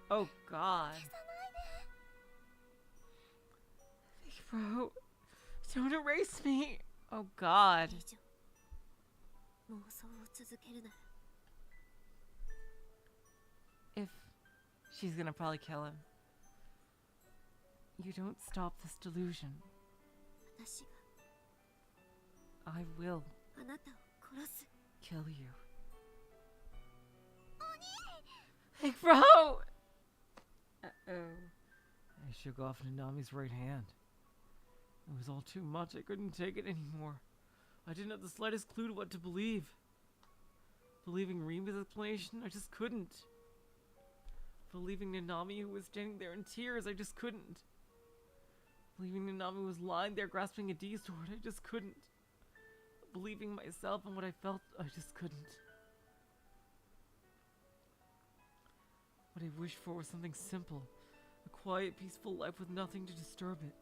Speaker 2: お兄
Speaker 1: Oh God.
Speaker 2: 消さないで。
Speaker 1: Bro, don't erase me. Oh God.
Speaker 2: 以上妄想を続けるなら
Speaker 1: If she's gonna probably kill him. You don't stop this delusion,
Speaker 2: 私
Speaker 1: I will
Speaker 2: があなたを殺す。
Speaker 1: kill you.
Speaker 2: お兄
Speaker 1: Hey, bro! Uh-oh.
Speaker 6: I shook off Nanami's right hand. It was all too much. I couldn't take it anymore. I didn't have the slightest clue to what to believe. Believing Rima's explanation, I just couldn't. Believing Nanami, who was standing there in tears, I just couldn't. Believing Nanami was lying there grasping a D-sword, I just couldn't. Believing myself and what I felt, I just couldn't. What I wished for was something simple. A quiet, peaceful life with nothing to disturb it.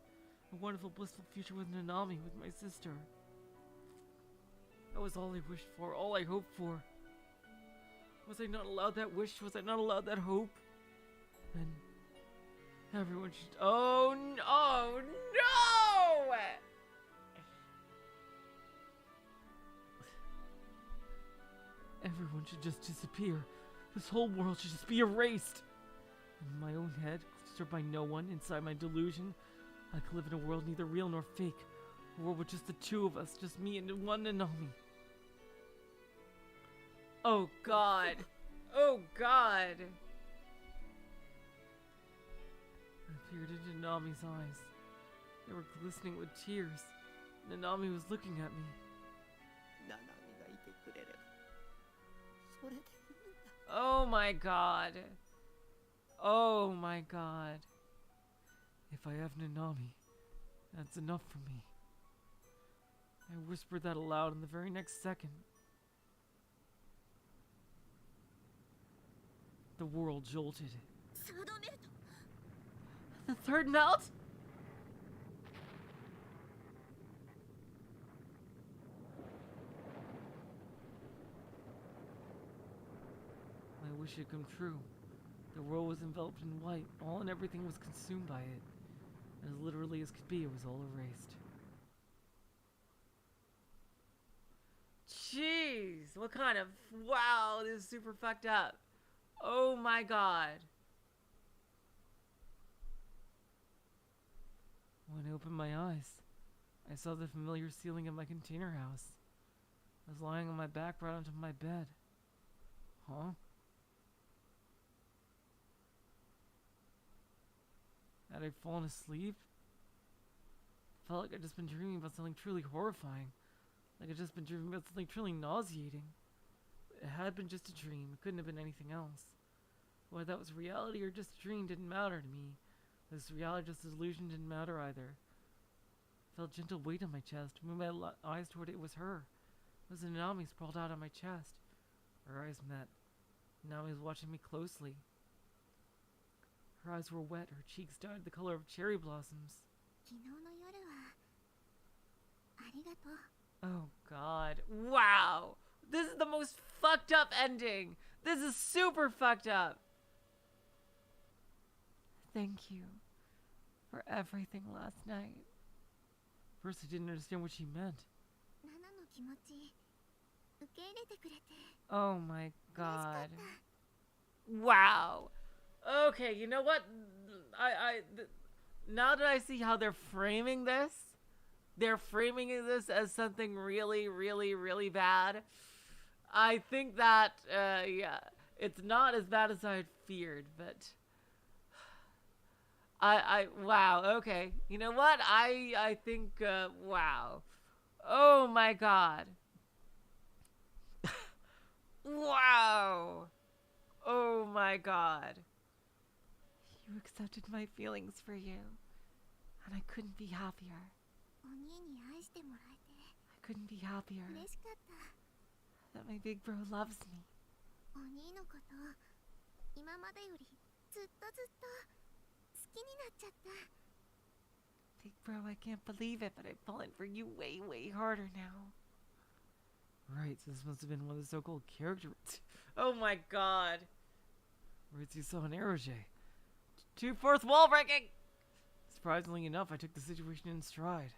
Speaker 6: A wonderful, blissful future with Nanami, with my sister. That was all I wished for, all I hoped for. Was I not allowed that wish? Was I not allowed that hope? Then everyone should. Oh no! Oh, no! Everyone should just disappear. This whole world should just be erased. In my own head, disturbed by no one, inside my delusion, I could live in a world neither real nor fake. A world with just the 2 of us, just me and one Nanami.
Speaker 1: Oh God. Oh God.
Speaker 6: I peered into Nanami's eyes. They were glistening with tears. Nanami was looking at me.
Speaker 3: ナナミがいてくれればそれでいいんだ。
Speaker 1: Oh my God. Oh my God.
Speaker 6: If I have Nanami, that's enough for me. I whispered that aloud, and the very next second, the world jolted.
Speaker 2: サードメルト
Speaker 1: The 3rd melt?
Speaker 6: My wish had come true. The world was enveloped in white. All and everything was consumed by it. As literally as could be, it was all erased.
Speaker 1: Jeez, what kind of... Wow, this is super fucked up. Oh my god.
Speaker 6: When I opened my eyes, I saw the familiar ceiling of my container house. I was lying on my back right onto my bed. Huh? Had I fallen asleep? Felt like I'd just been dreaming about something truly horrifying. Like I'd just been dreaming about something truly nauseating. It had been just a dream. It couldn't have been anything else. Whether that was reality or just a dream didn't matter to me. This reality, just illusion, didn't matter either. I felt gentle weight on my chest. Moved my eyes toward it. It was her. It was Nanami sprawled out on my chest. Our eyes met. Nanami was watching me closely. Her eyes were wet. Her cheeks dyed the color of cherry blossoms.
Speaker 2: 昨日の夜はありがとう。
Speaker 1: Oh god. Wow. This is the most fucked up ending. This is super fucked up. Thank you for everything last night.
Speaker 6: First, I didn't understand what she meant.
Speaker 2: ナナの気持ち受け入れてくれて
Speaker 1: Oh my
Speaker 2: 嬉しか
Speaker 1: god.
Speaker 2: った。
Speaker 1: Wow. Okay, you know what? Now that I see how they're framing this as something really, really, really bad. I think that, yeah, it's not as bad as I had feared, but wow, okay. You know what? I think, wow. Oh my god. Wow. Oh my god. You accepted my feelings for you, and I couldn't be happier.
Speaker 2: お兄に愛してもらえて
Speaker 1: I couldn't be happier
Speaker 2: 嬉しかった。
Speaker 1: that my big bro loves me.
Speaker 2: お兄のこと今までよりずっとずっと好きになっちゃった。
Speaker 1: Big bro, I can't believe it, but I've fallen for you way, way harder now.
Speaker 6: Right, so this must have been one of the so-called character...
Speaker 1: Oh my god.
Speaker 6: Right, so you saw an Eroge.
Speaker 1: Two fourth wall breaking!
Speaker 6: Surprisingly enough, I took the situation in stride.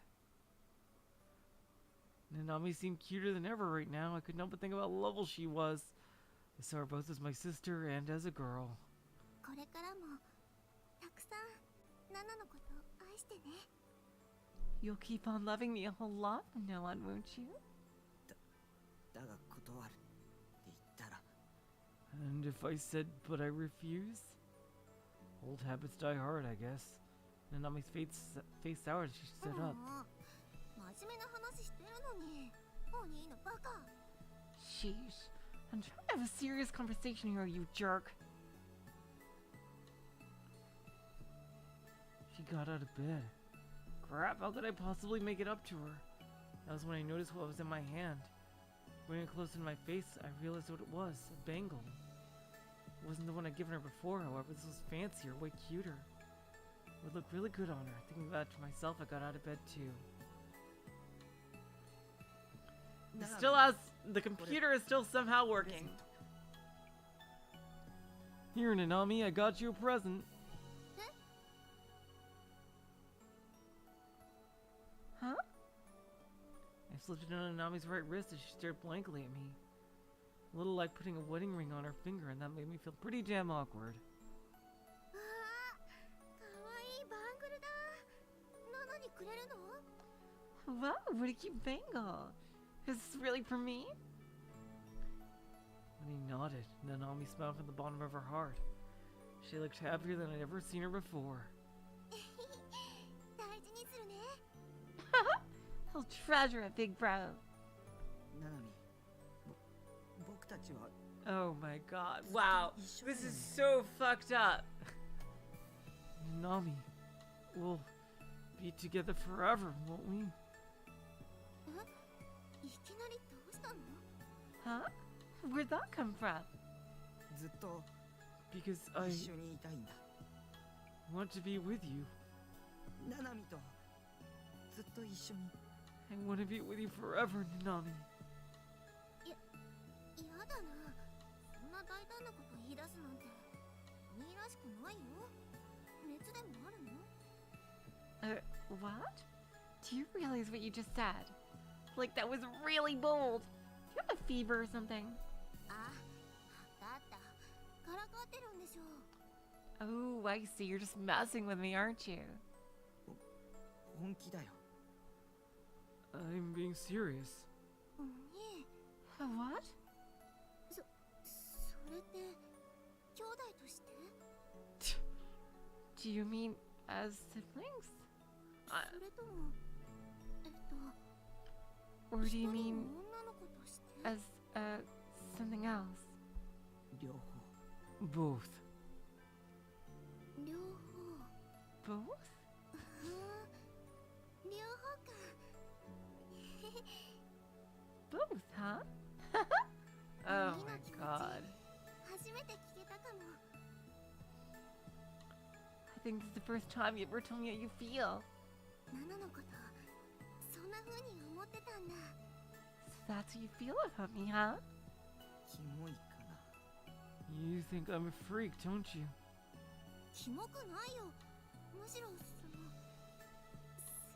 Speaker 6: Nanami seemed cuter than ever right now. I couldn't help but think about how lovable she was. I saw her both as my sister and as a girl.
Speaker 2: これからもたくさんナナのこと愛してね。
Speaker 1: You'll keep on loving me a whole lot from now on, won't you?
Speaker 3: だが断るって言ったら
Speaker 6: And if I said, but I refuse? Old habits die hard, I guess. Nanami's face soured as she stood up.
Speaker 2: もう真面目な話してるのにお兄のバカ。
Speaker 1: Sheesh. I'm trying to have a serious conversation here, you jerk.
Speaker 6: She got out of bed. Crap, how could I possibly make it up to her? That was when I noticed what was in my hand. Bringing it close to my face, I realized what it was, a bangle. It wasn't the one I'd given her before, however. This was fancier, way cuter. It would look really good on her. Thinking about it to myself, I got out of bed too.
Speaker 1: It still has... The computer is still somehow working.
Speaker 6: Here, Nanami, I got you a present.
Speaker 1: Huh?
Speaker 6: I slipped it on Nanami's right wrist as she stared blankly at me. A little like putting a wedding ring on her finger, and that made me feel pretty damn awkward.
Speaker 2: わあ、かわいいバングルだ。ナナにくれるの？
Speaker 1: Wow, what a cute bangle. Is this really for me?
Speaker 6: When he nodded, Nanami smiled from the bottom of her heart. She looked happier than I'd ever seen her before.
Speaker 2: 大事にするね。
Speaker 1: I'll treasure it, big bro.
Speaker 3: ナナミ僕たちは
Speaker 1: Oh my god. Wow. This is so fucked up.
Speaker 6: Nanami, we'll be together forever, won't we?
Speaker 2: いきなりどうしたの？
Speaker 1: Huh? Where'd that come from?
Speaker 3: ずっと
Speaker 6: Because I
Speaker 3: 一緒にいたいんだ。
Speaker 6: want to be with you.
Speaker 3: ナナミとずっと一緒に。
Speaker 6: I want to be with you forever, Nanami.
Speaker 2: やだな。そんな大胆なこと言い出すなんてお兄らしくないよ。熱でもあるの？
Speaker 1: What? Do you realize what you just said? Like, that was really bold. you have a fever or something?
Speaker 2: あ、だった。からかってるんでしょ。
Speaker 1: Oh, I see. You're just messing with me, aren't you?
Speaker 3: 本気だよ。
Speaker 6: I'm being serious.
Speaker 2: お兄、
Speaker 1: What?
Speaker 2: それって兄弟として？
Speaker 1: Do you mean as siblings?
Speaker 2: それとも
Speaker 1: Or do you
Speaker 2: 一人
Speaker 1: mean
Speaker 2: の女の子として？
Speaker 1: as something else?
Speaker 3: 両方。
Speaker 6: Both.
Speaker 2: 両方。
Speaker 1: Both?
Speaker 2: 両方か。
Speaker 1: Both, huh? Oh my god.
Speaker 2: 初めて聞けたかも。
Speaker 1: I think this is the first time you ever told me how you feel.
Speaker 2: ナナのことそんな風に思ってたんだ。
Speaker 1: So that's how you feel about me, huh?
Speaker 3: キモいかな。
Speaker 6: You think I'm a freak, don't you?
Speaker 2: キモくないよ。むしろす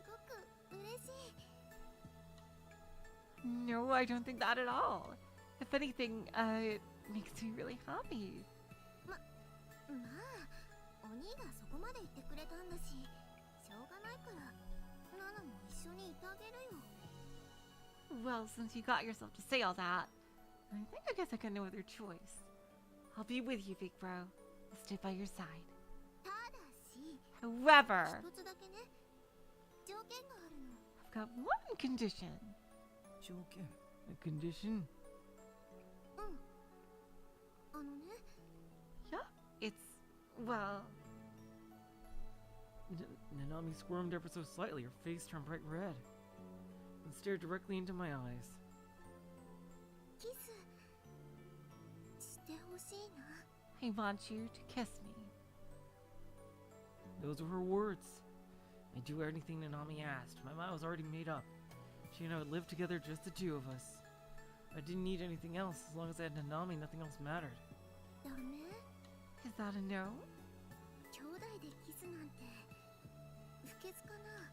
Speaker 2: ごく嬉しい。
Speaker 1: No, I don't think that at all. If anything, it makes me really happy.
Speaker 2: まあ、お兄がそこまで言ってくれたんだし、しょうがないからナナも一緒にいてあげるよ。
Speaker 1: Well, since you got yourself to say all that, I guess I got no other choice. I'll be with you, big bro. I'll stay by your side.
Speaker 2: ただし、
Speaker 1: However,
Speaker 2: 一つだけね、条件があるの。
Speaker 1: I've got one condition.
Speaker 3: 条件。
Speaker 6: A condition?
Speaker 2: あのね、
Speaker 1: Yeah, it's, well,
Speaker 6: Nanami squirmed ever so slightly, her face turned bright red, and stared directly into my eyes.
Speaker 2: キスしてほしいな。
Speaker 1: I want you to kiss me.
Speaker 6: Those were her words. I'd do anything Nanami asked. My mind was already made up. She and I would live together, just the two of us. I didn't need anything else. As long as I had Nanami, nothing else mattered.
Speaker 2: ダメ？
Speaker 1: Is that a no?
Speaker 2: 兄弟でキスなんて不潔かな。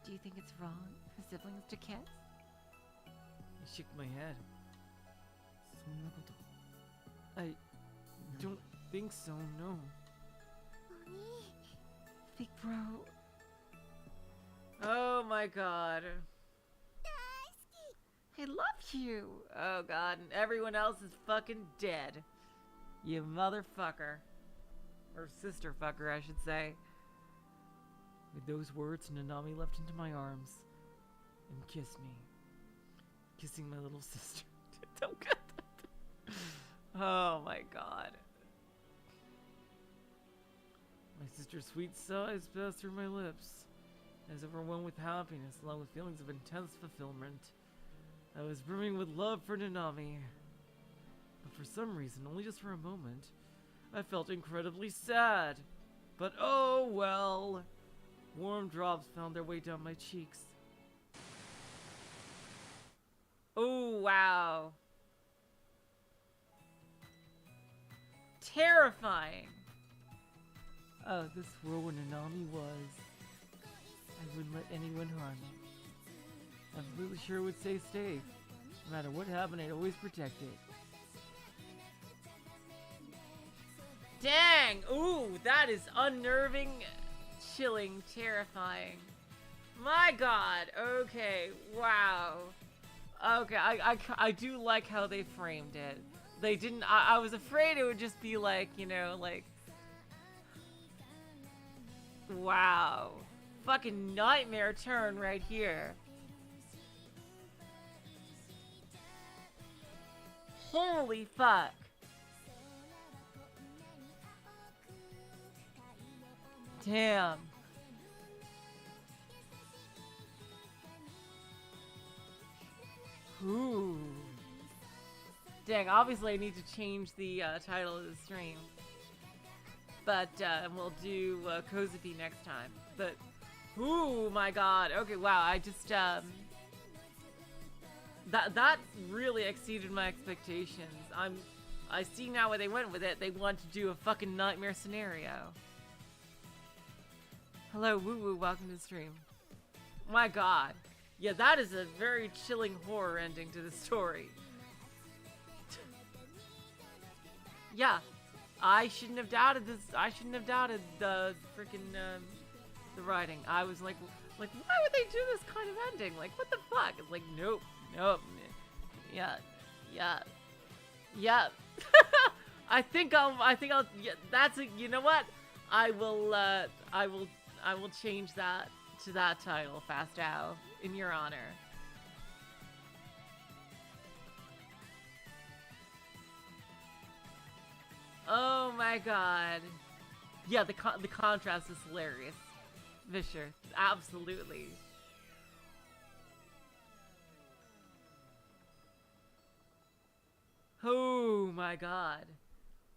Speaker 1: Do you think it's wrong for siblings to kiss?
Speaker 6: I shook my head.
Speaker 3: そんなこと。
Speaker 6: I don't think so, no.
Speaker 2: お兄、
Speaker 1: Big bro. Oh my god.
Speaker 2: 大好き。
Speaker 1: I love you. Oh god, and everyone else is fucking dead. You motherfucker. Or sister fucker, I should say.
Speaker 6: With those words, Nanami leapt into my arms and kissed me. Kissing my little sister. Don't get that.
Speaker 1: Oh my god.
Speaker 6: My sister's sweet sighs passed through my lips. I was overwhelmed with happiness, along with feelings of intense fulfillment. I was brimming with love for Nanami. But for some reason, only just for a moment, I felt incredibly sad. But oh well. Warm drops found their way down my cheeks.
Speaker 1: Oh wow. Terrifying.
Speaker 6: Oh, this world where Nanami was. I wouldn't let anyone harm me. I'm really sure it would stay safe. No matter what happened, I'd always protect it.
Speaker 1: Dang! Ooh, that is unnerving, chilling, terrifying. My god. Okay. Wow. Okay, I do like how they framed it. They didn't. I was afraid it would just be like, you know, like. Wow. Fucking nightmare turn right here. Holy fuck. Damn. Ooh. Dang, obviously I need to change the title of the stream. But we'll do Kozupii next time. But, ooh, my god. Okay, wow, I just, that really exceeded my expectations. I see now where they went with it. They want to do a fucking nightmare scenario. Hello, Woo Woo, welcome to the stream. My god. Yeah, that is a very chilling horror ending to the story. Yeah, I shouldn't have doubted this. I shouldn't have doubted the freaking the writing. I was like, why would they do this kind of ending? Like, what the fuck? It's like, nope. Yeah. I think I'll. Yeah, that's a. You know what? I will change that to that title, Fast Ow, in your honor. Oh my god. Yeah, the contrast is hilarious. Vischer, absolutely. Oh my god.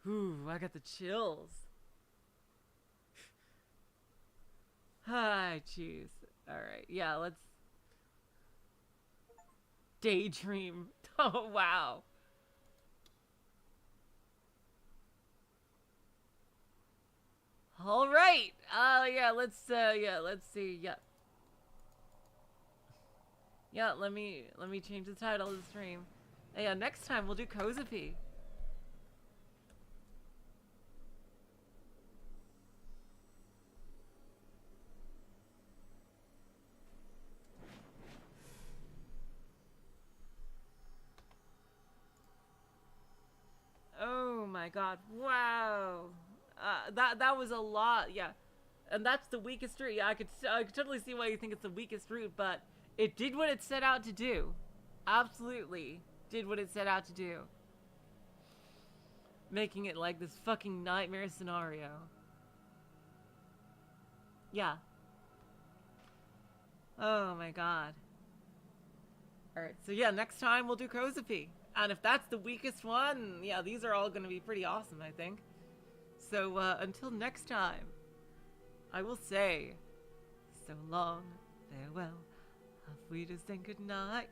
Speaker 1: Ooh, I got the chills. Hi, jeez. Alright, yeah, let's... Daydream. Oh, wow. All right. Yeah, let's see. Yeah, let me change the title of the stream. Yeah, next time we'll do Kozupii. Oh my god. Wow. That was a lot, yeah. And that's the weakest route. Yeah, I could totally see why you think it's the weakest route, but it did what it set out to do. Absolutely did what it set out to do. Making it like this fucking nightmare scenario. Yeah. Oh my god. Alright, so yeah, next time we'll do Kozupii. And if that's the weakest one, yeah, these are all gonna be pretty awesome, I think. So, until next time, I will say, so long, farewell, auf Wiedersehen, good night.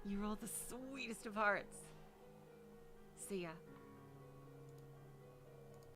Speaker 1: You're all the sweetest of hearts. See ya.